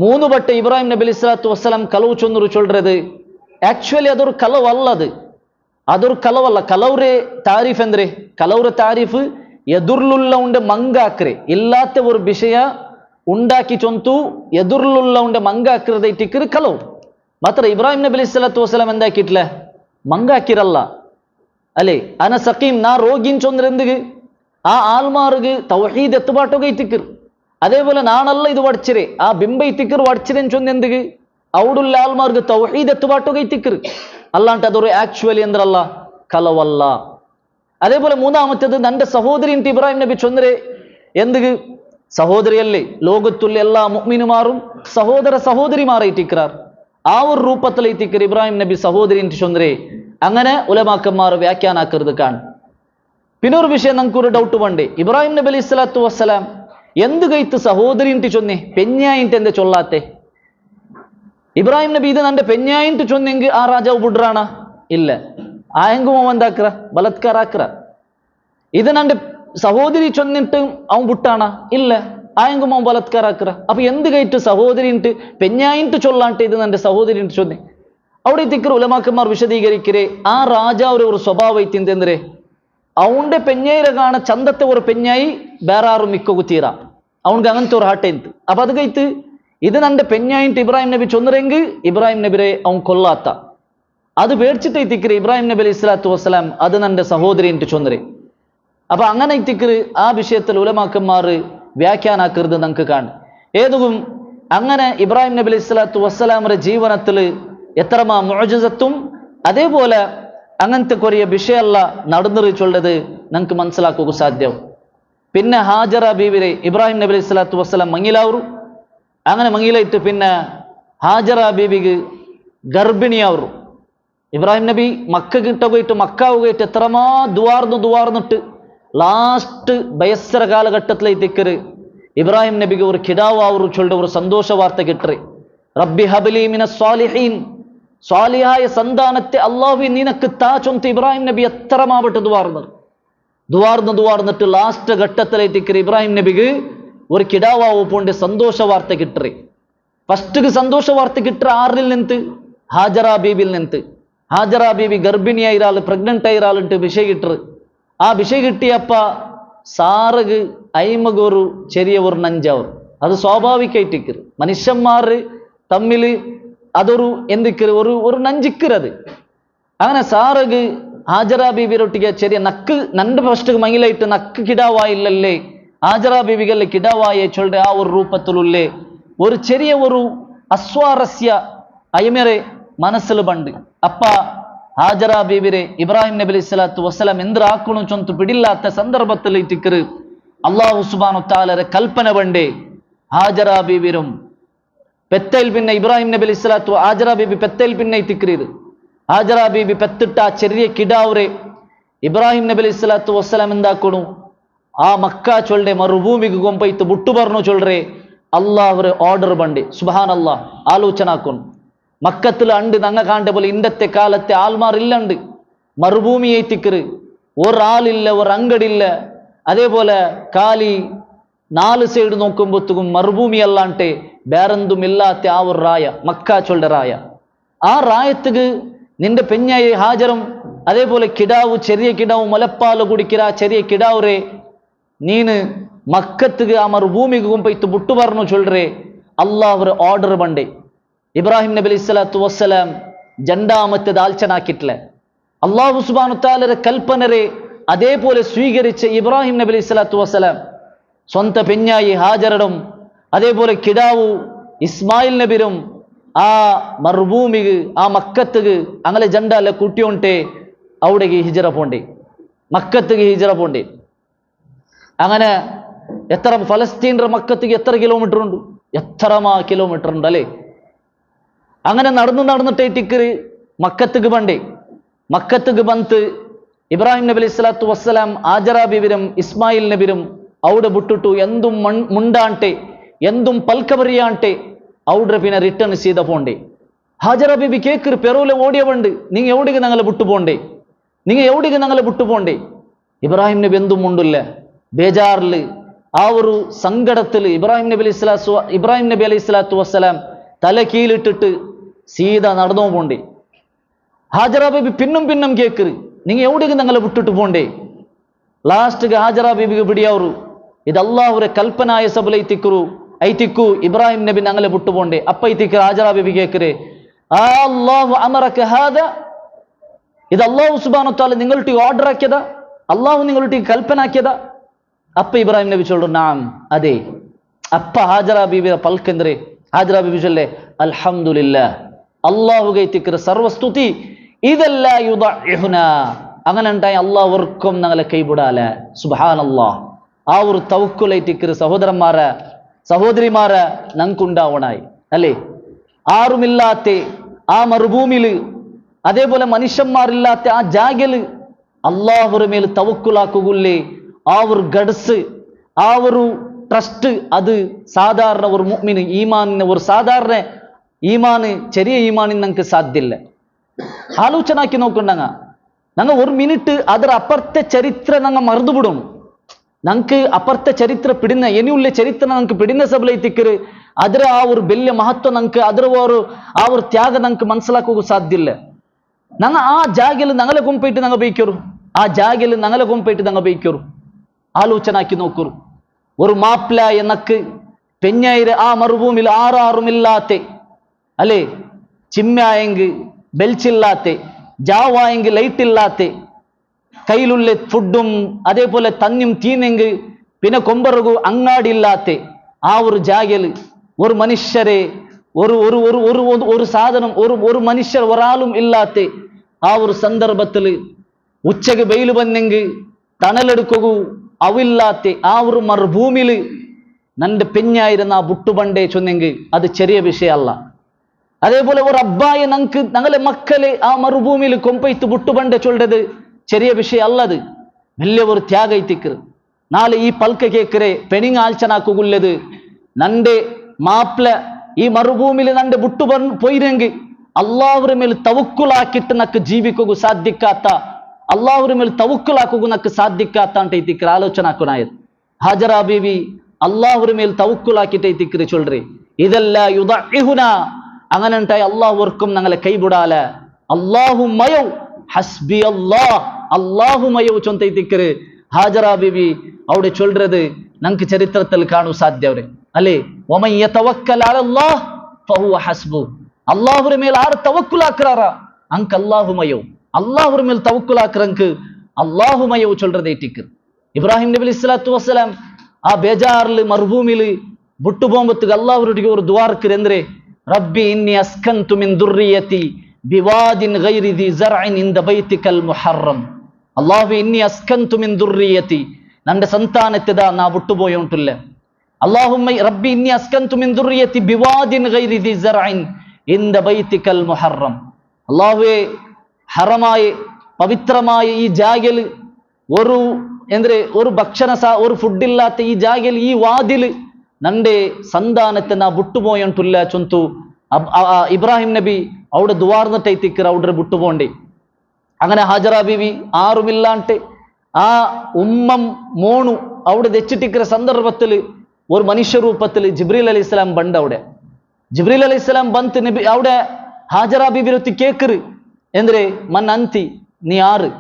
3 വട്ട ഇബ്രാഹിം നബി അലൈഹി സ്വലാത്തു വസ്സലാം കലവ് ചൊന്നൊരു ചൊല്ലത് ആക്ച്വലി അതൊരു കലവല്ലത്, അതൊരു കലവല്ല. കലൗരെ താരീഫ് എന്ದ್ರೆ കലൗര താരീഫ് ಎದುರ್ಲುಲ್ಲ ಉಂಡೆ ಮಂಗಾಕ್ರೆ ಇಲ್ಲಾತ ಒಂದು ವಿಷಯ ಉಂಡಾಕಿ ಚೊಂತು ಎದುರ್ಲುಲ್ಲ ಉಂಡೆ ಮಂಗಾಕ್ರದ ಇಟ್ಟಿಕ್ಕರು ಕಲವು. ಮಾತ್ರ ಇಬ್ರಾಹಿಂ ನಬಿ ಅಲೈಹಿ ಸ್ವಲಾತು ವಸ್ಸಲಾಂ ಎಂದಾಕಿಟ್ಲ ಮಂಗಾಕಿರಲ್ಲ ಅಲ್ಲೇ ಅನ ಸಕೀಂ ನಾ ರೋಗಿನ್ ചൊന്നരെന്തുക്ക് ആ ആൽമാർക്ക് തൗഹീദ് എത്തുപാട്ടൊക്കെ ഇത്തിക്കർ. അതേപോലെ നാണല്ല ഇത് വടിച്ചിരെ ആ ബിംബ ഇത്തിക്കർ വടിച്ചിരെന്ന് ചൊന്നെന്തുക്ക് ഔടുള്ള ആൽമാർക്ക് തൗഹീദ് എത്തുപാട്ടൊക്കെ ഇത്തിക്കർ. അല്ലാണ്ട് അതൊരു ആക്ച്വലി എന്തല്ല കലവല്ല. അതേപോലെ മൂന്നാമത്തേത് നന്റെ സഹോദരി ഇബ്രാഹിം നബി ചൊന്നരെ എന്തുക്ക് സഹോദരിയല്ലേ ലോകത്തുള്ള എല്ലാ മുഅ്മിനുമാറും സഹോദര സഹോദരിമാരായിട്ടിക്കറാർ. ആ ഒരു രൂപത്തിലെത്തിക്കർ ഇബ്രാഹിം നബി സഹോദരി ചൊന്നരെ. അങ്ങനെ ഉലമാക്കന്മാർ വ്യാഖ്യാനാക്കരുത് കാണും. പിന്നെ ഒരു വിഷയം നമുക്ക് ഒരു ഡൗട്ട് വേണ്ടേ, ഇബ്രാഹിം നബി അലൈഹി സ്വലാത്തു വസ്സലാം എന്ത് കൈത്ത് സഹോദരി ചൊന്നേ പെഞ്ഞായിട്ട് എന്താ ചൊല്ലാത്തെ? ഇബ്രാഹിം നബി ഇത് നന്റെ പെഞ്ഞായിട്ട് ചൊന്നെങ്കിൽ ആ രാജാവ് ബുഡ്രാണ ഇല്ല, ആയെങ്കും അവൻ എന്താക്കറ ബലത്കാരാക്കറ. ഇത് നന്റെ സഹോദരി ചൊന്നിട്ട് അവൻ ബുട്ടാണ ഇല്ല, ആയെങ്കും അവൻ ബലത്കാരാക്കറ. അപ്പൊ എന്ത് കൈറ്റ് സഹോദരി പെഞ്ഞായിട്ട് ചൊല്ലാണ്ട് ഇത് നന്റെ സഹോദരി ചൊന്നെ അവിടെ തിക്കർ ഉലമാക്കന്മാർ വിശദീകരിക്കരെ ആ രാജാവ് ഒരു സ്വഭാവം തിന്തെന്തരെ അവന്റെ പെഞ്ഞയില കാണ ചന്തത്തെ ഒരു പെഞ്ഞായി വേറാറും മിക്കൊ തീര അവൻക്ക് അങ്ങനത്തെ ഒരു ഹാട്ടേന്ത് അപ്പൊ അത് കഴിത്ത് ഇത് നന്റെ പെഞ്ഞായിട്ട് ഇബ്രാഹിം നബി ചൊന്നരെങ്കിൽ ഇബ്രാഹിം നബിരെ അവൻ കൊല്ലാത്ത അത് പേടിച്ചിട്ട് തിക്കര് ഇബ്രാഹിം നബി അലൈഹി സ്വലാത്തു വസ്സലാം അത് നന്റെ സഹോദരി എന്നിട്ട് ചൊന്നരെ അപ്പൊ അങ്ങനെ തിക്കര് ആ വിഷയത്തിൽ ഉലമാക്കന്മാർ വ്യാഖ്യാനാക്കരുത് നമുക്ക് കാണും ഏതും അങ്ങനെ ഇബ്രാഹിം നബി അലൈഹി സ്വലാത്തു വസ്സലാമിന്റെ ജീവിതത്തിൽ എത്രമാ മുഅ്ജിസത്തും അതേപോലെ അങ്ങനത്തെ കുറേ വിഷയമല്ല നടന്നിട്ടുള്ളത് നമുക്ക് മനസ്സിലാക്കുക സാധ്യവും പിന്നെ ഹാജറ ബീവിരെ ഇബ്രാഹിം നബി അലൈഹി സ്വലാത്തു വസ്സലാം മങ്ങിലാവു അങ്ങനെ മങ്ങിലായിട്ട് പിന്നെ ഹാജറ ബീവിക്ക് ഗർഭിണിയാവു ഇബ്രാഹിം നബി മക്ക കിട്ടപോയിട്ട് മക്കാവുകയിട്ട് എത്രമാ ദുവാർന്നിട്ട് ലാസ്റ്റ് വയസ്സര കാലഘട്ടത്തിലേക്ക് ഇബ്രാഹിം നബിക്ക് ഒരു കിടാവാവു ചൊല്ലുടെ ഒരു സന്തോഷ വാർത്ത കിട്ടേ റബ്ബി ഹബ്ലി മിനസ് സ്വാലിഹീൻ സ്വാലിഹായ സന്താനത്തെ അല്ലാഹു നിനക്ക് താ ചൊന്ത് ഇബ്രാഹിം നബി എത്രമാവട്ടെ ദുവാർന്നിട്ട് ലാസ്റ്റ് ഘട്ടത്തിലേക്ക് ഇബ്രാഹിം നബിക്ക് ഒരു കിടാവാവ് പോണ്ട് സന്തോഷ വാർത്ത കിട്ടേ ഫസ്റ്റ് സന്തോഷ വാർത്ത കിട്ട ആറിൽ നിന്ന് ഹാജറ ബീബിൽ നിന്ന് ഹാജറ ബീബി ഗർഭിണിയായിരാൾ പ്രഗ്നന്റ് ആയിരാളിട്ട് വിഷയം കിട്ടറ് ആ വിഷയം കിട്ടിയപ്പ സാറക് അയിമകൊരു ചെറിയ ഒരു നഞ്ചവർ അത് സ്വാഭാവികമായിട്ട് മനുഷ്യന്മാർ തമ്മിൽ അതൊരു എന്തിക്കറ് ഒരു നഞ്ചിക്കറത് അങ്ങനെ സാറക് ഹാജറ ബീബിരൊട്ടിಗೆ ചെറിയ നക്ക് നന്റെ ഫസ്റ്റ് മങ്ങിലായിട്ട് നക്ക് കിടാവായില്ലല്ലേ ഹാജറ ബീബികല്ലേ കിടാവായെ ചൊല്ലെ ആ ഒരു രൂപത്തിലുള്ളേ ഒരു ചെറിയ ഒരു അസ്വാരസ്യ അയമരെ മനസ്സിൽ ബണ്ട് അപ്പ ഹാജറ ബീബിരെ ഇബ്രാഹിം നബി അലൈഹി സ്വലാത്തു വസ്സലാം എന്തിനാക്കണം ചൊന്ത് പിടില്ലാത്ത സന്ദർഭത്തിൽ ഇട്ടിക്കറ് അള്ളാഹു സുബ്ഹാനഹു തആലയുടെ കൽപ്പന ബണ്ടേ ഹാജറ ബീബിരും പെത്തയിൽ പിന്നെ ഇബ്രാഹിം നബി അലൈഹി സ്വലാത്തു ഹാജറ ബീബി പെത്തയിൽ പിന്നെ ഇത്തിക്കറിയത് ഹാജറ ബീബി പെത്തിട്ട ആ ചെറിയ കിടാവുരെ ഇബ്രാഹിം നബി അലൈഹി സ്വലാത്തു വസ്സലാം എന്താക്കണു ആ മക്ക ചൊല്ലെ മറുഭൂമിക്ക് കൊമ്പയ്ത്ത് ബുട്ടു പറഞ്ഞു ചൊല്ലെ അള്ളാഹ് ഓർഡർ ബണ്ടി സുബ്ഹാനല്ലാഹ് ആലോചനാക്കുന്നു മക്കത്തിൽ ഉണ്ട് നങ്ങ കാണ്ട പോലെ ഇന്നത്തെ കാലത്തെ ആൾമാർ ഇല്ലണ്ട് മറുഭൂമിയെ തിക്കറ് ഒരാളില്ല ഒരു അങ്കടില്ല അതേപോലെ കാലി 4 സൈഡ് നോക്കുമ്പോഴത്തേക്കും മറുഭൂമി അല്ലാണ്ടെ വേറെന്തും ഇല്ലാത്ത ആ ഒരു റായ മക്ക ചൊല്ലെ റായ ആ റായത്തുക്ക് നിന്റെ പെഞ്ഞായി ഹാജറും അതേപോലെ കിടാവു ചെറിയ കിടാവു മുലപ്പാല് കുടിക്കിற ചെറിയ കിടാവുരെ നീന് മക്കത്തുക്ക് ആ മറുഭൂമിക്ക് കൊമ്പയ്ത്ത് ബുട്ടു പറഞ്ഞു ചൊല്ലെ അള്ളാഹ് ഓർഡർ ബണ്ടേ ഇബ്രാഹിം നബി അലൈഹി സ്വലാത്തു വസ്സലാം രണ്ടാമത്തെ ആലോചനാക്കിട്ടില്ല അള്ളാഹു സുബ്ഹാനഹു തആലയുടെ കൽപ്പനരെ അതേപോലെ സ്വീകരിച്ച ഇബ്രാഹിം നബി അലൈഹി സ്വലാത്തു വസ്സലാം സ്വന്തം പെഞ്ഞായി ഹാജറും അതേപോലെ കിടാവു ഇസ്മായിൽ നബിരും ആ മറുഭൂമിക്ക് ആ മക്കത്തുക്ക് അങ്ങനെ ജണ്ടാല കൂട്ടിയോണ്ടെ അവിടേക്ക് ഹിജറ പോണ്ടേ മക്കത്തുക്ക് ഹിജറ പോണ്ടേ അങ്ങനെ എത്ര ഫലസ്തീൻ്റെ മക്കത്തുക്ക് എത്ര കിലോമീറ്റർ ഉണ്ട് എത്രമാ കിലോമീറ്റർ ഉണ്ട് അല്ലേ അങ്ങനെ നടന്നിട്ടേ ടിക്കറ് മക്കത്തുക്ക് ബണ്ടേ മക്കത്തുക്ക് ബന്ത് ഇബ്രാഹിം നബി അലൈഹി സ്വലാത്തു വസ്സലാം ഹാജറ ബീവിരും ഇസ്മായിൽ നബിരും അവിടെ വിട്ടിട്ടു എന്തും മുണ്ടാണ്ടെ എന്തും പൽക്കബറിയാണ്ടെ അവിടെ പിന്നെ റിട്ടേൺ ചെയ്ത പോണ്ടേ ഹാജറ ബീബി കേക്കറ് പെറൂലെ ഓടിയവണ്ട് നിങ്ങൾ എവിടേക്ക് ഞങ്ങളെ വിട്ടു പോണ്ടേ നിങ്ങൾ എവിടേക്ക് ഞങ്ങളെ വിട്ടു പോണ്ടേ ഇബ്രാഹിം നബി എന്തും ഉണ്ടില്ല ബേജാറിൽ ആ ഒരു സങ്കടത്തിൽ ഇബ്രാഹിം നബി അലൈഹി സ്വലാത്തു വസ്സലാം തല കീഴിലിട്ടിട്ട് സീത നടന്നു പോണ്ടേ ഹാജറ ബീബി പിന്നും കേക്കറ് നിങ്ങൾ എവിടേക്ക് ഞങ്ങളെ വിട്ടിട്ട് പോണ്ടേ ലാസ്റ്റ് ഹാജറ ബീബിക്ക് പിടിയാവു ഇത് അള്ളാഹുരെ കൽപ്പനായ സബല ഐത്തിക്കു ഇബ്രാഹിം നബി ഞങ്ങളെ വിട്ടു പോണ്ടേ അപ്പ ഐത്തിക്ക് ഹാജറ ബീബി കേക്കറ് അല്ലാഹു അമറക ഹാദ ഇത് അള്ളാഹു സുബ്ഹാനഹു തആല നിങ്ങളുടെ ഓർഡർ ആക്കിയതാ അള്ളാഹു നിങ്ങളുടെ കൽപ്പന ആക്കിയതാ അപ്പ ഇബ്രാഹിം നബി ചൊല്ലു നാം അതെ അപ്പ ഹാജറ ബീബി പൽക്കെന്തരെ ഹാജറ ബീബി ചൊല്ലേ അൽഹംദുലില്ലാഹ് അള്ളാഹു ഗൈത്തിക്കറ് സർവസ്തുതി ഇതല്ല യുദഇഹുന അങ്ങനെ ഉണ്ടായി അള്ളാഹ് ഓർക്കും ഞങ്ങളെ കൈവിടാല സുബ്ഹാനല്ലാഹ് ആ ഒരു തവക്കുലൈറ്റിക്കറ് സഹോദരിമാരെ ഞങ്ങൾക്കുണ്ടാവണായി അല്ലേ ആരുമില്ലാത്ത ആ മറുഭൂമിയിൽ അതേപോലെ മനുഷ്യന്മാരില്ലാത്ത ആ ജാഗല് അള്ളാഹുവിന്റെ മേൽ തവക്കുലാക്കുകില്ലേ ആ ഒരു ഗഡ്സ് ആ ഒരു ട്രസ്റ്റ് അത് സാധാരണ ഒരു മുഅ്മിന് ഈമാനിന് ഒരു സാധാരണ ഈമാന് ചെറിയ ഈമാനിന് ഞങ്ങൾക്ക് സാധ്യല്ല ആലോചനാക്കി നോക്കണ്ടങ്ങ ഞങ്ങൾ ഒരു മിനിറ്റ് ಅದರ അപ്പുറത്തെ ചരിത്ര ഞങ്ങൾ മറന്നുവിടും ഞങ്ങൾക്ക് അപ്പുറത്തെ ചരിത്ര പിടിന്ന ഇനിയുള്ള ചരിത്ര ഞങ്ങൾക്ക് പിടിന്ന സബലൈത്തിക്കറ് ಅದರ ಆ ഒരു വലിയ മഹത്വം നമുക്ക് ಅದರ ആ ഒരു ത്യാഗം നമുക്ക് മനസ്സിലാക്കുക സാധ്യമില്ല. ഞങ്ങൾ ആ ജാഗയിൽ ഞങ്ങളെ കൊമ്പിട്ട് ഞങ്ങൾ ബൈക്കರು, ആ ജാഗയിൽ ഞങ്ങളെ കൊമ്പിട്ട് ഞങ്ങൾ ബൈക്കರು. ആലോചന ആക്കി നോക്കൂ. ഒരു മാപ്പിള എന്നക്ക് പെഞ്ഞായിര് ആ മറുഭൂമിയിൽ ആറാറുമില്ലാത്ത അല്ലേ, ചിമ്മായെങ്കിൽ ബെൽച്ചില്ലാത്ത, ജാവായെങ്കിൽ ലൈറ്റ് ഇല്ലാത്ത, കയ്യിലുള്ള ഫുഡും അതേപോലെ തന്നും തീന്നെങ്കിൽ പിന്നെ കൊമ്പറകു അങ്ങാടി ഇല്ലാത്ത ആ ഒരു ജാഗയിൽ ഒരു മനുഷ്യരെ ഒരു സാധനം ഒരു മനുഷ്യർ ഒരാളും ഇല്ലാത്ത ആ ഒരു സന്ദർഭത്തിൽ ഉച്ചക്ക് വെയിൽ വന്നെങ്കിൽ തണലെടുക്കൂ അവില്ലാത്ത ആ ഒരു മറുഭൂമിയിൽ നന്റെ പെഞ്ഞായിരുന്ന ആ ബുട്ടുബണ്ടേ ചൊന്നെങ്കിൽ അത് ചെറിയ വിഷയമല്ല. അതേപോലെ ഒരു അബ്ബായെ ഞങ്ങളെ മക്കളെ ആ മറുഭൂമിയിൽ കൊമ്പൈത്ത് ബുട്ടുബണ്ടേ ചൊല്ലത് ചെറിയ വിഷയം അല്ലത്, വലിയ ഒരു ത്യാഗ ഇത്തിക്കറ്. നാളെ ഈ പൽക്ക കേക്കറെ പെണിങ് ആൽച്ചനാക്കുള്ളത് നന്റെ മാപ്പിള ഈ മറുഭൂമിയിൽ നന്റെ ബുട്ടു പോയിരെങ്കിൽ അള്ളാഹുവിന്റെ മേൽ തവക്കുലാക്കിട്ട് നക്ക് ജീവിക്കുക സാധിക്കാത്ത, അള്ളാഹുവിന്റെ മേൽ തവക്കുലാക്കുക നക്ക് സാധിക്കാത്ത ಅಂತ ಇತಿಕ್ರ ಆಲೋಚನೆ ಹಾಕೋನಾಯದು. ಹಾಜರಾ ಬೀವಿ അള്ളാഹുവിന്റെ മേൽ തവക്കുലാക്കിട്ട് ഇത്തിക്ര ചൊല്ലറി. ഇതല്ല യുദഇഹുന, അങ്ങനെ ഉണ്ടായി അള്ളാഹു ഓർക്കും ഞങ്ങളെ കൈവിടാല. അല്ലാഹുമ്മയൗ ഹസ്ബി അല്ലാഹ്, അല്ലാഹുമ്മയൗ ചൊന്ത ഇത്തിക്ര ഹാജറാ ബീവി അവിടെ ചൊല്ലறது നമുക്ക് ചരിത്രത്തിൽ കാണാൻ സാധ്യവരെ അല്ലേ. വമൻ യതവക്കൽ അലല്ലാഹ് ഫഹുവ ഹസ്ബു, അല്ലാഹുവിന്റെ മേൽ ആർ തവക്കുലാക്കറാ അങ്ക അല്ലാഹുമ്മയൗ, അല്ലാഹുവിന്റെ മേൽ തവക്കുലാക്കറങ്ക് അല്ലാഹുമ്മയൗ ചൊല്ലறது ഇത്തിക്ര. ഇബ്രാഹിം നബി അലൈഹിസ്സലാത്തു വസ്സലാം ആ ಬೇಜಾರ್ൽ മറുഭൂമിയിൽ ಬಿಟ್ಟು പോകുമ്പത്തേക്ക് അല്ലാഹുവിനോട് ഒരു ദുആ ഇറക്കറ്. എന്തേ? റബ്ബി ഇന്നി അസ്കൻതു മിൻ ദുർരിയതി ബിവാദിൻ ഗൈരി ദി സർഇൻ ഇൻദ ബൈതികൽ മുഹറം. അല്ലാഹു ഇന്നി അസ്കൻതു മിൻ ദുർരിയതി, നന്റെ സന്താനത്തെ നാ വിട്ടുപോയി ഉണ്ടില്ല. അല്ലാഹുമ്മ റബ്ബി ഇന്നി അസ്കൻതു മിൻ ദുർരിയതി ബിവാദിൻ ഗൈരി ദി സർഇൻ ഇൻദ ബൈതികൽ മുഹറം. അല്ലാഹുവേ, ഹറമായ പവിത്രമായ ഈ ജാഗയിൽ ഒരു ഭക്ഷണ ഒരു ഫുഡ് ഇല്ലാത്ത ഈ ജാഗയിൽ ഈ വാതിൽ നന്റെ സന്താനത്തെ നാ വിട്ടുപോയി ഉണ്ടില്ല ചൊന്തു ഇബ്രാഹിം നബി അവിടെ ദ്വാർന്നിട്ടൈത്തിക്കർ അവിടെ വിട്ടുപോണ്ടേ. അങ്ങനെ ഹാജറ ബീവി ആറുമില്ലാണ്ട് ആ ഉമ്മം മോണു അവിടെ തെച്ചിട്ടിക്കുന്ന സന്ദർഭത്തിൽ ഒരു മനുഷ്യരൂപത്തിൽ ജിബ്രീൽ അലൈഹി സ്വലാം ബണ്ട്. അവിടെ ജിബ്രീൽ അലൈഹി സ്വലാം ബന്ത് നബി അവിടെ ഹാജറ ബീബി കേക്കറ്. എന്തേ? മൻ അന്തി, നീ ആറ്?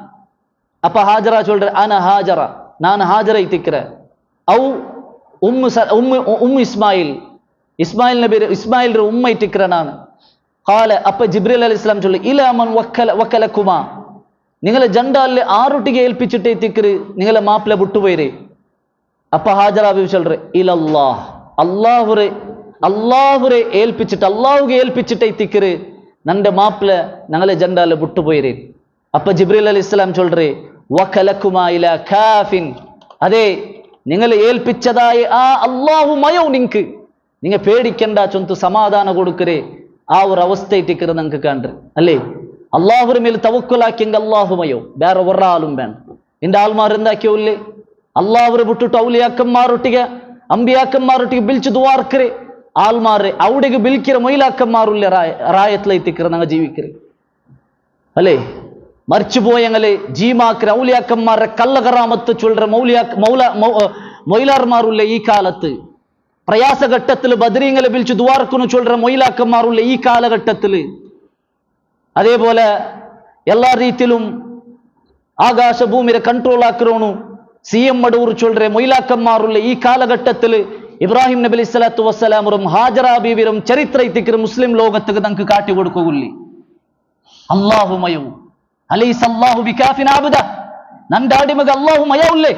അപ്പൊ ഹാജറ ചൊല്ലற അന ഹാജറ, ನಾನು ಹಾಜರ ಇತಿಕ್ರ. ಅವು ಉಮ್ಮು ಇಸ್ಮಾಯಿಲ್ ನಬಿ ಇಸ್ಮಾಯಿಲ್ ಉಮ್ಮ ಇತಿಕ್ರ ನಾನು. ಕಾಲ ಅಪ್ಪ ಜಿಬ್ರೀಲ್ ಅಲೈಹಿ ಸಲಾಂ ಚೊಲ್ಲಿ ಇಲ ಮನ್ ವಕಲಕುಮಾ, നിങ്ങളെ ജണ്ടാലിലെ ആറൊട്ടിಗೆ ഏൽപ്പിച്ചിട്ട് ഇത്തിക്കറ് നിങ്ങളെ മാപ്പിള വിട്ടുപോയിരേ. അപ്പൊ ഹാജറ ബീവി ചൊല്ലറെ ഇലല്ലാഹ്, അല്ലാഹുരെ ഏൽപ്പിച്ചിട്ട് അല്ലാഹുಗೆ ഏൽപ്പിച്ചിട്ട് ഇത്തിക്കറ് നന്റെ മാപ്പിള ഞങ്ങളെ ജണ്ടാലിലെ വിട്ടുപോയിരേ. അപ്പൊ ജിബ്രീൽ അലൈഹി സ്വലാം ചൊല്ലറെ വകലകുമാ ഇലാ കാഫിൻ, അതെ നിങ്ങളെ ഏൽപ്പിച്ചതായ ആ അല്ലാഹുമയോ നിങ്ങക്ക് നിങ്ങൾ പേടിക്കണ്ട ചൊന്തു സമാധാന കൊടുക്കരേ. ആ ഒരു അവസ്ഥ ഇട്ടിക്കറ് നിങ്ങൾക്ക് കണ്ട് അല്ലേ. അള്ളാഹുവിന്റെ മേൽ തവക്കുലാക്കിയെങ്കിൽ അല്ലാഹുമയോ, വേറെ ഒരാളും വേണ്ട. എന്റെ ആൾമാർ എന്താക്കിയോല്ലേ? അള്ളാഹുരെ വിട്ടിട്ട് ഔലിയാക്കന്മാരൊട്ടിಗೆ അമ്പിയാക്കന്മാരൊട്ടിಗೆ ಬಿಲ್ಚು ದುವಾರ್ಕರೆ ആൾമാരെ അവിടേക്ക് ബിൽക്കിற മൊയിലാക്കന്മാരുള്ള റായത്തിലെ എത്തിക്കറ ഞങ്ങൾ ജീവിക്കറ് അല്ലേ. മരിച്ചുപോയങ്ങളെ ജീമാക്കര ഔലിയാക്കന്മാരെ കള്ളകറാമത്ത് ചൊല്ലற മൊയിലാർമാരുള്ള ഈ കാലത്ത്, പ്രയാസഘട്ടത്തിൽ ബദരീങ്ങളെ വിളിച്ചു ദ്വാർക്കുന്നു ചൊല്ലற മൊയിലാക്കന്മാരുള്ള ഈ കാലഘട്ടത്തിൽ, അതേപോലെ എല്ലാ രീതിയിലും ആകാശ ഭൂമിയെ കൺട്രോൾ ആക്കറോണു CM മടൂർ ചൊല്ലற മൊയിലാക്കന്മാരുള്ള ഈ കാലഘട്ടത്തിൽ ഇബ്രാഹിം നബി അലൈഹി സ്വലാത്തു വസ്സലാമറും ഹാജറ ബീവിയും ചരിത്ര ഇത്തിക്കറ് മുസ്ലിം ലോകത്തേക്ക് നമുക്ക് കാട്ടി കൊടുക്കുകയില്ലേ. അല്ലാഹുമയോ അലൈസ അല്ലാഹു ബികാഫിൻ അബ്ദ, നന്റെ അടിമക അല്ലാഹുമയൗല്ലേ,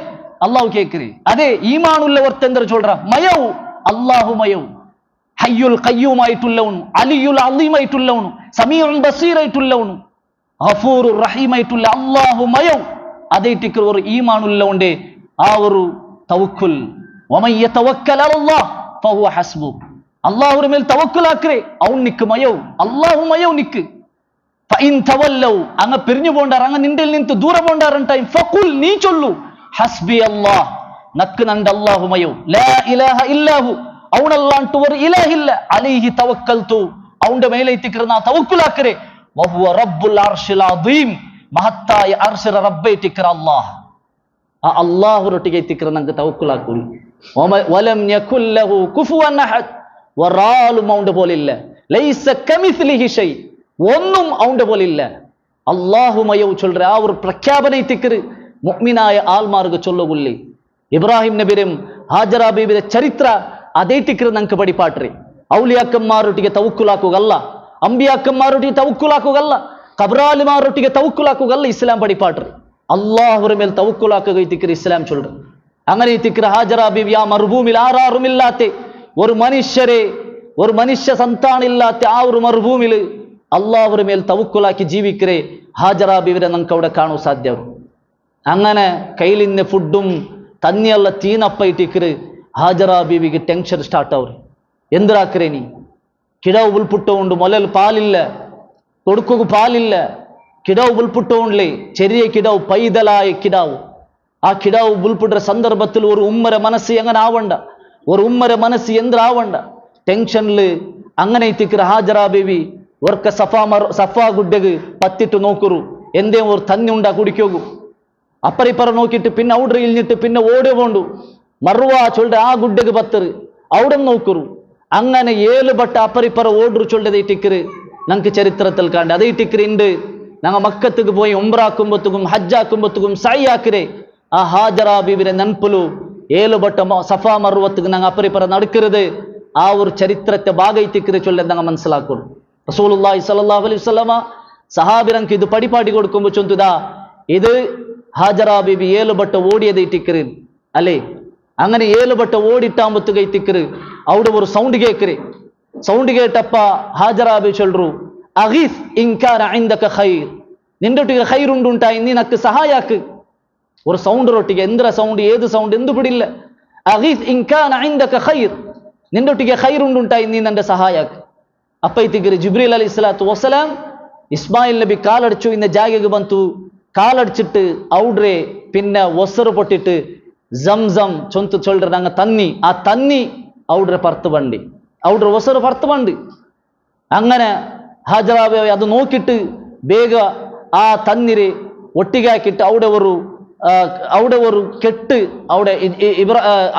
അല്ലാഹു കേക്കറേ. അതെ ഈമാനുള്ള വർത്തന്തര ചൊല്ലറ മയൗ അല്ലാഹുമയൗ, ഹയ്യുൽ ഖയ്യൂം ആയിട്ടുള്ളവനും അലിയുൽ അലീം ആയിട്ടുള്ളവനും സമീഉൽ ബസീർ ആയിട്ടുള്ളവനും ഗഫൂറുർ റഹീം ആയിട്ടുള്ള അല്ലാഹുമയൗ. അതേ ഇത്തിക്കറ് ഒരു ഈമാനുള്ളവന്റെ ആ ഒരു തവക്കുൽ. വമൻ യതവക്കൽ അലല്ലാഹ് ഫഹുവ ഹസ്ബു, അല്ലാഹുവിന്റെ മേൽ തവക്കുലാക്കറേ അവൻ നിക്ക് മയൗ, അല്ലാഹുമയൗ നിക്ക്. ഫഇൻ തവല്ലൗ, അങ്ങ് പിരിഞ്ഞു പോണ്ടാർ, അങ്ങ് നിന്റെ നിന്ന് ദൂരെ പോണ്ടാറും ടൈം ഫഖുൽ, നീ ചൊല്ലു ഹസ്ബി അല്ലാഹ്, നക്ക് നന്റെ അല്ലാഹുമയോ ലാ ഇലാഹ ഇല്ലാഹു, അവനല്ലാണ്ട് ഒരു ഇലാഹില്ല, അലൈഹി തവക്കൽതു, അവന്റെ മേലെ ഇത്തിക്കറുന്ന തവക്കുലാക്കരെ, വഹുവ റബ്ബുൽ അർശിൽ അദീം, മഹത്തായ അർശിന്റെ റബ്ബെ ഇത്തിക്കറ അല്ലാഹ്. ആ അല്ലാഹുരൊട്ടിಗೆ ഇത്തിക്കറ നമുക്ക് തവക്കുലാക്കൂ. വലം യകുൽ ലഹു കുഫുവൻ അഹദ്, ഒരാളും അവന്റെ പോലെ ഇല്ല. ലൈസ കമിസ്ലിഹി ഷൈ, ഒന്നും അവന്റെ പോലെ ഇല്ല. അല്ലാഹുമയോ ചൊല്ற ആ ഒരു പ്രഖ്യാപനത്തിക്ക് മുഅ്മിനായ ആൾമാർക്ക് ചൊല്ലുകൊള്ളി. ഇബ്രാഹിം നബിയും ഹാജറ ബീബിയുടെ ചരിത്ര അതേറ്റിക്ക് നമുക്ക് പഠിപ്പാട്ರಿ. ഔലിയാക്കന്മാരൊಟ್ಟಿಗೆ ತವಕ್ಕುಲಾಕುಗಲ್ಲ, ಅಂಬಿಯಾಕന്മാರೊಟ್ಟಿಗೆ ತವಕ್ಕುಲಾಕುಗಲ್ಲ, ಕಬ್ರಾಲಿಮಾರೊಟ್ಟಿಗೆ ತವಕ್ಕುಲಾಕುಗಲ್ಲ. ഇസ്ലാം പഠിപ്പാട്രി. അള്ളാഹുവിന്റെ മേൽ തവക്കുലാക്കുക ഇസ്ലാം ചൊല്ലുക. അങ്ങനെ തിക്ര ഹാജറ ബീവി ആ മറുഭൂമിയിൽ ആറാറുമില്ലാത്ത ഒരു മനുഷ്യ സന്താനില്ലാത്ത ആ ഒരു മറുഭൂമിയിൽ അള്ളാഹുവിന്റെ മേൽ തവക്കുലാക്കി ജീവിക്കരെ ഹാജറ ബീവിനെ നമുക്ക് അവിടെ കാണാൻ സാധ്യവും. അങ്ങനെ കയ്യിലിന്ന് ഫുഡും തന്നെയുള്ള തീനപ്പ ഇട്ടിക്കര് ഹാജറ ബീവിക്ക് ടെൻഷൻ സ്റ്റാർട്ട് ആവും. എന്തിനാക്കരേ നീ കിടവ് ഉൾപുട്ടുകൊണ്ട് ಮೊಲಲ್ പാലില്ല, കൊടുക്കുക പാലില്ല, കിടവ് ഉൾപുട്ടുകൊണ്ടേ ചെറിയ കിടവ് പൈതലായ കിടാവ്. ആ കിടാവ് ഉൾപുട്ട സന്ദർഭത്തിൽ ഒരു ഉമ്മര മനസ്സ് എങ്ങനെ ആവണ്ട, ഒരു ഉമ്മര മനസ്സ് എന്താവണ്ട ടെൻഷനില്. അങ്ങനെ തിക്കര ഹാജറ ബേബി ഓർക്ക സഫാ ഗുഡ്ഡക്ക് പത്തിട്ട് നോക്കുറു എന്തേ ഒരു തന്നി ഉണ്ടാ കുടിക്കോകു. അപ്പറിപ്പറ നോക്കിയിട്ട് പിന്നെ ഔഡർ ഇഴിഞ്ഞിട്ട് പിന്നെ ഓടി പോണ്ടു മറുവ ചൊല്ലുടെ ആ ഗുഡ്ഡക്ക് പത്തറ് അവിടെ നോക്കുറു. അങ്ങനെ 7 ബട്ട അപ്പറിപ്പറ ഓർഡർ ചൊല്ലത് ടിക്കറ് നമുക്ക് ചരിത്രത്തിൽ കണ്ട്. അതേ ടിക്കറ് ഉണ്ട്. ഞങ്ങൾ മക്കത്തുക്ക് പോയി ഉംറാക്കുമ്പത്തുക്കും ഹജ്ജാക്കുമ്പത്തുക്കും സൈയാക്കിരെ ആ ഹാജറ ബീബിയുടെ നെൻപുലു 7 ബട്ട സഫാ മറുവത്തുക്ക് ഞങ്ങൾ അപ്പറിപ്പറ നടക്കരുത്. ആ ഒരു ചരിത്രത്തെ ഭാഗത്തിക്കറ് ചൊല്ലത് ഞങ്ങൾ മനസ്സിലാക്കും. റസൂലുള്ളാഹി സ്വല്ലല്ലാഹു അലൈഹി വസല്ലമ സഹാബിരങ്ങൾക്ക് ഇത് പടിപാടി കൊടുക്കുമ്പോൾ ചൊന്തുതാ ഇത് ഹാജറ ബീബി 7 ബട്ട ഓടിയത് ഇട്ടിക്കറ് അല്ലേ. അങ്ങനെ 7 ബട്ട ഓടിട്ടാകുമ്പത്ത് കൈത്തിക്കറ് അവിടെ ഒരു സൗണ്ട് കേക്കറ്. സൗണ്ട് കേട്ടപ്പ ഹാജറ ബീബി ചൊല്ലു അഗീസ് ഇൻകാന ഇൻദക ഖൈർ, നിന്റെ ഒട്ടിಗೆ ഖൈർ ഉണ്ടുണ്ടായി നീ നക്ക് സഹായാക്ക്. ഒരു സൗണ്ട് ഒട്ടിಗೆ എന്ത്ര സൗണ്ട് ഏത് സൗണ്ട് എന്ത് പിടില്ല. അഗീസ് ഇൻകാന ഇൻദക ഖൈർ, നിന്റെ ഒട്ടിಗೆ ഖൈർ ഉണ്ടുണ്ടായി നീ നിന്റെ സഹായാക്ക്. അപ്പൈത്തിക്കറ് ജിബ്രീൽ അലൈഹിസ്സലാത്തു വസ്സലാം ഇസ്മായിൽ നബി കാലടിച്ചു ഇന്ന ജാഗക്ക് ಬಂತು. കാലടിച്ചിട്ട് ഔഡ്രെ പിന്നെ ഒസറ് പൊട്ടിട്ട് സംസം ചൊന്തു ചൊല്ലற ഞങ്ങ തന്നി ആ തന്നി ഔഡ്രെ പറത്ത് വണ്ടി ഔഡ്രെ ഒസറ് പറത്ത് വണ്ടി. അങ്ങനെ ഹാജറ ബീവി അത് നോക്കിയിട്ട് ಬೇಗ ആ തന്നിരെ ഒട്ടിಗೆ ಹಾಕಿಟ್ಟು അവിടെ ഒരു കെട്ട് അവിടെ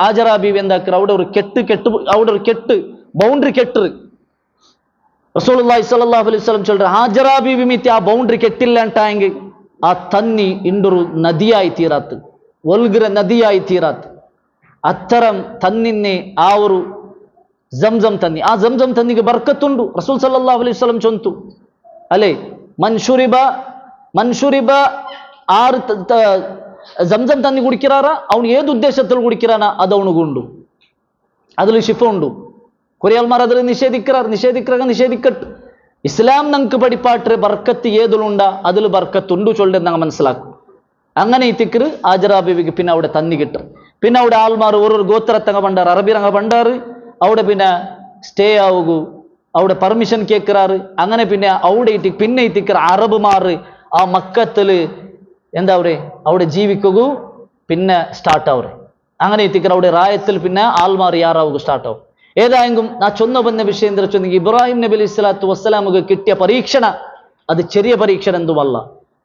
ഹാജറ ബീവി എന്താക്കറ അവിടെ ഒരു കെട്ട് ബൗണ്ടറി കെട്ട് റസൂലുള്ളാഹി സ്വല്ലല്ലാഹു അലൈഹി വസല്ലം ചൊല്ലற ഹാജറ ബീവി മിത്തി ആ ബൗണ്ടറി കെട്ടില്ല ಅಂತಾಂಗೆ ആ തന്നി ഇണ്ടൊരു നദിയായി തീരാത്ത്, ഒൽഗര നദിയായി തീരാത്ത്. അത്തരം തന്നിനെ ആ ഒരു സംസം തന്നി, ആ സംസം തന്നിക്ക് ബർക്കത്തുണ്ട്. റസൂൽ സല്ലല്ലാഹു അലൈഹി വസല്ലം ചൊന്തു അല്ലേ മൻഷുരിബ ആറ് സംസം തന്നി കുടിക്കാറ അവൻ ഏത് ഉദ്ദേശത്തിൽ കുടിക്കാന അത് അവനുകൊണ്ടു അതിൽ ശിഫ ഉണ്ടു. കുറെ ആൾമാർ അതിൽ നിഷേധിക്കട്ട്. ഇസ്ലാം നമുക്ക് പഠിപ്പാട്ട് ബർക്കത്ത് ഏതിലുണ്ടാ അതിൽ ബർക്കത്തുണ്ടു ചൊല്ലുന്നത് ഞങ്ങൾ മനസ്സിലാക്കും. അങ്ങനെ ഈ തിക്കറ് ഹാജറ ബീവിക്ക് പിന്നെ അവിടെ തന്നി കിട്ടും. പിന്നെ അവിടെ ആൾമാർ ഓരോ ഗോത്രത്തങ്ങ പണ്ടാറ് അറബിറങ്ങ പണ്ടാറ് അവിടെ പിന്നെ സ്റ്റേ ആവുകൂ, അവിടെ പെർമിഷൻ കേൾക്കാറ്. അങ്ങനെ പിന്നെ അവിടെ പിന്നെ ഈ തിക്കറ് അറബുമാർ ആ മക്കത്തില് എന്താ അവിടെ ജീവിക്കുക പിന്നെ സ്റ്റാർട്ട് ആവുക. അങ്ങനെ ഈ തിക്കറ് അവിടെ റായത്തിൽ പിന്നെ ആൾമാർ യാറാവുക സ്റ്റാർട്ട് ആവും. ഏതായെങ്കിലും നാ ചൊന്ന വന്ന വിഷയം എന്താ വെച്ചെങ്കിൽ ഇബ്രാഹിം നബി അലൈഹി സ്വലാത്തു വസ്സലാമുക്ക് കിട്ടിയ പരീക്ഷണ അത് ചെറിയ പരീക്ഷണ എന്തുമല്ല.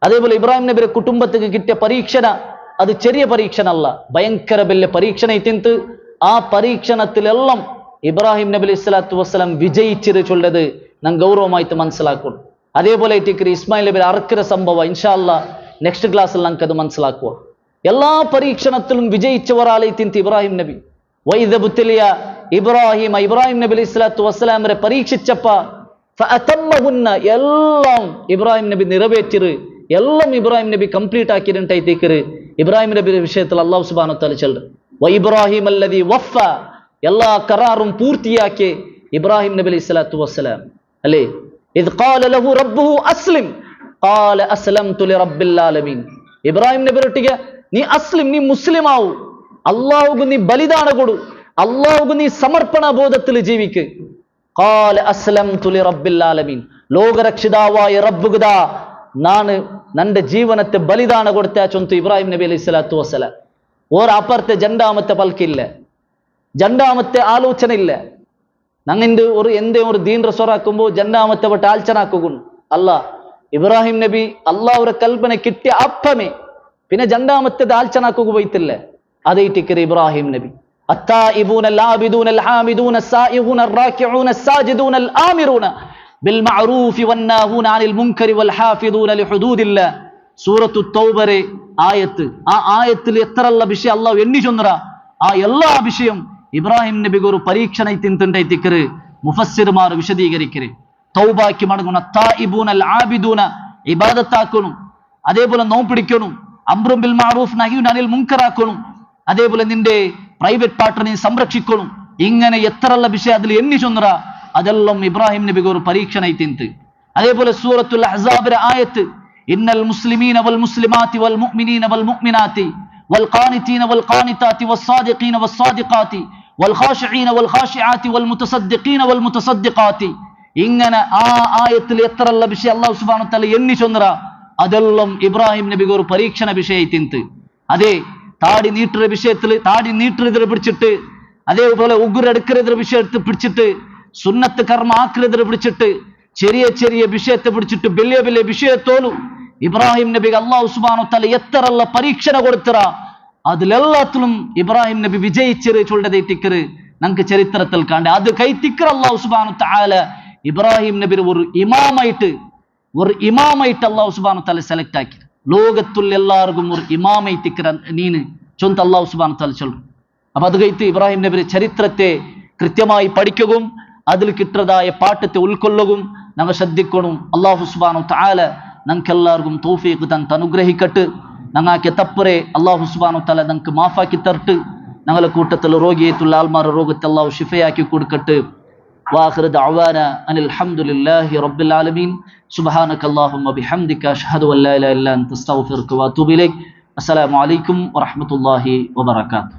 അതേപോലെ ഇബ്രാഹിം നബിയുടെ കുടുംബത്തിക്ക് കിട്ടിയ പരീക്ഷണ അത് ചെറിയ പരീക്ഷണ അല്ല, ഭയങ്കര വലിയ പരീക്ഷണ ഇത്തിന്ത്. ആ പരീക്ഷണത്തിലെല്ലാം ഇബ്രാഹിം നബി അലൈഹി സ്വലാത്തു വസ്സലാം വിജയിച്ചിട്ട് ചൊല്ലത് നാം ഗൗരവമായിട്ട് മനസ്സിലാക്കും. അതേപോലെ ഇസ്മായിൽ നബി അറക്കിற സംഭവം ഇൻഷാ അല്ലാഹ് നെക്സ്റ്റ് ക്ലാസ്സിൽ നമുക്ക് അത് മനസ്സിലാക്കുക. എല്ലാ പരീക്ഷണത്തിലും വിജയിച്ച ഒരാളെ തിന്ത് ഇബ്രാഹിം നബി. വൈദബുത്തലിയ ഇബ്രാഹിം നബി അലൈഹി സ്വലാത്തു വസ്സലാമിനെ പരീക്ഷിച്ചപ്പ എല്ലാം ഇബ്രാഹിം നബി നിറവേറ്റിറ്, എല്ലാം ഇബ്രാഹിം നബി കംപ്ലീറ്റ് ആക്കിയിട്ടുണ്ടായിത്തേക്കറ്. ഇബ്രാഹിം നബിയുടെ വിഷയത്തിൽ അല്ലാഹു സുബ്ഹാനഹു വ തആല ചൊല്ലുന്നു വഇബ്രാഹിം അല്ലദീ വഫ, എല്ലാ കരാറും പൂർത്തിയാക്കിയ ഇബ്രാഹിം നബി അലൈഹി സ്വലാത്തു വസ്സലാം അല്ലേ. ഇദ് ഖാല ലഹു റബ്ബുഹു അസ്ലിം ഖാല അസ്ലംതു ലിറബ്ബിൽ ആലമീൻ. ഇബ്രാഹിം നബിയൊട്ടിಗೆ നീ അസ്ലിം, നീ മുസ്ലിം ആവൂ, അല്ലാഹുവിന് നീ ബലിദാന കൊടു, അല്ലാഹുവിന് നീ സമർപ്പണ ബോധത്തിൽ ജീവിക്ക്. ഖാല അസ്ലംതു ലിറബ്ബിൽ ആലമീൻ, ലോകരക്ഷിതാവായ റബ്ബുഗദാ നാണ് നന്റെ ജീവനത്തെ ബലിദാന കൊടുത്ത ചൊന്തു ഇബ്രാഹിം നബി അലൈഹി സ്വലാത്തു വസ്സലാം. അപ്പുറത്തെ രണ്ടാമത്തെ പൽക്കില്ല, രണ്ടാമത്തെ ആലോചന ഇല്ല. ഞങ്ങിൻ്റെ എന്തേ ഒരു ദീൻ റസൂറാക്കുമ്പോൾ രണ്ടാമത്തെ വട്ട ആലോചനാക്കുന്നു അല്ല. ഇബ്രാഹിം നബി അള്ളാഹുടെ കൽപ്പന കിട്ടിയ അപ്പമേ പിന്നെ രണ്ടാമത്തേത് ആലോചനാക്കുക പോയിട്ടില്ല. അതേറ്റിക്കര് ഇബ്രാഹിം നബി التائبون العابدون الحامدون السائحون الراكعون الساجدون الآمرون بالمعروف والناهون عن المنكر والحافظون لحدود الله. സൂറത്തു തൗബരെ ആയത്ത്. ആ ആയത്തിൽ എത്രയുള്ള വിഷയം അള്ളാഹു എണ്ണി ചൊന്നറ. ആ എല്ലാ വിഷയം ഇബ്രാഹിം നബിക്ക് ഒരു പരീക്ഷണ തിന്തുണ്ടായിത്തിക്കറ് മുഫസ്സിർമാർ വിശദീകരിക്കര്. തൗബാക്കി മടങ്ങുന്ന തായിബൂന അൽ ആബിദൂന ഇബാദത്താക്കണം, അതേപോലെ നോമ്പിടിക്കണം, അംറും ബിൽ മഅറൂഫ് നഹ്യുൻ അനിൽ മുൻകറാക്കണം, അതേപോലെ നിന്റെ പ്രൈവറ്റ് പാർട്ട്ണറെ സംരക്ഷിക്കണം. ഇങ്ങനെ എത്രയുള്ള വിഷയം അതിൽ എണ്ണി ചൊന്നറ. അതെല്ലാം ഇബ്രാഹിം നബിക്ക് ഒരു പരീക്ഷണ തിന്ത്. അതേപോലെ സൂറത്തുൽ അഹ്സാബിലെ ആയത്ത് ഇന്നൽ മുസ്ലിമീന വൽ മുസ്ലിമാത്തി വൽ മുഅ്മിനീന വൽ മുഅ്മിനാത്തി വൽ ഖാനിതീന വൽ ഖാനിതാത്തി വസ്സാദിഖീന വസ്സാദിഖാത്തി വൽ ഖാശിഈന വൽ ഖാശിആത്തി വൽ മുതസദ്ദിഖീന വൽ മുതസദ്ദിഖാത്തി. ഇങ്ങനെ ആ ആയത്തിൽ എത്രയുള്ള വിഷയം അല്ലാഹു സുബ്ഹാനഹു വ തആല എണ്ണി ചൊന്നറ. അതെല്ലാം ഇബ്രാഹിം നബിക്ക് ഒരു പരീക്ഷണ വിഷയം തിന്ത്. അതേ താടി നീട്ടുന്ന വിഷയത്തിൽ താടി നീട്ടുന്നതിനെ പിടിച്ചിട്ട്, അതേപോലെ ഉഗ്രെടുക്കുന്നതിന്റെ വിഷയത്തെ പിടിച്ചിട്ട്, സുന്നത്ത് കർമ്മ ആക്കുന്നതിനെ പിടിച്ചിട്ട്, ചെറിയ ചെറിയ വിഷയത്തെ പിടിച്ചിട്ട് വലിയ വലിയ വിഷയത്തോലും ഇബ്രാഹിം നബിക്ക് അല്ലാഹു സുബ്ഹാനഹു വ തആല എത്രയുള്ള പരീക്ഷണ കൊടുത്തറ. അതിലെല്ലാത്തിലും ഇബ്രാഹിം നബി വിജയിച്ചത് ചൊല്ലതേറ്റിക്കറ് നമുക്ക് ചരിത്രത്തിൽ കണ്ട. അത് കൈത്തിക്കർ അല്ലാഹു സുബ്ഹാനഹു വ തആല ഇബ്രാഹിം നബി ഒരു ഇമാമായിട്ട് അല്ലാഹു സുബ്ഹാനഹു വ തആല സെലക്ട് ആക്കി. ലോകത്തുള്ള എല്ലാവർക്കും ഒരു ഇമാമായി തിക്കറ നീന് ചൊന്ത അല്ലാഹു സുബ്ഹാനഹു വ തആല ചൊല്ലും. അപ്പൊ അത് കൈത്ത് ഇബ്രാഹിം നബി ചരിത്രത്തെ കൃത്യമായി പഠിക്കുകയും അതിൽ കിട്ടതായ പാഠത്തെ ഉൾക്കൊള്ളുകയും ഞങ്ങൾ ശ്രദ്ധിക്കണം. അല്ലാഹു സുബ്ഹാനഹു വ തആല ഞങ്ങൾക്കെല്ലാവർക്കും തൗഫീഖ് തന്ന് അനുഗ്രഹിക്കട്ട്. ഞങ്ങൾക്ക് തപ്പറെ അല്ലാഹു സുബ്ഹാനഹു വ തആല ഞങ്ങൾക്ക് മാഫാക്കി തരട്ട്. ഞങ്ങളുടെ കൂട്ടത്തിൽ രോഗിയായിട്ടുള്ള ആൾമാർ രോഗത്തെ അല്ലാഹു ശിഫയാക്കി കൊടുക്കട്ടെ. വാഖിറു ദഅവാനാ അനിൽ ഹംദുലില്ലാഹി റബ്ബിൽ ആലമീൻ. സുബ്ഹാനക അല്ലാഹുമ്മ ബിഹംദിക അഷ്ഹദു അൻ ലാ ഇലാഹ ഇല്ല അൻത അസ്തഗ്ഫിറുക വ അത്തൂബു ഇലൈക്. അസ്സലാമു അലൈക്കും വറഹ്മത്തുള്ളാഹി വബറകാതുഹു.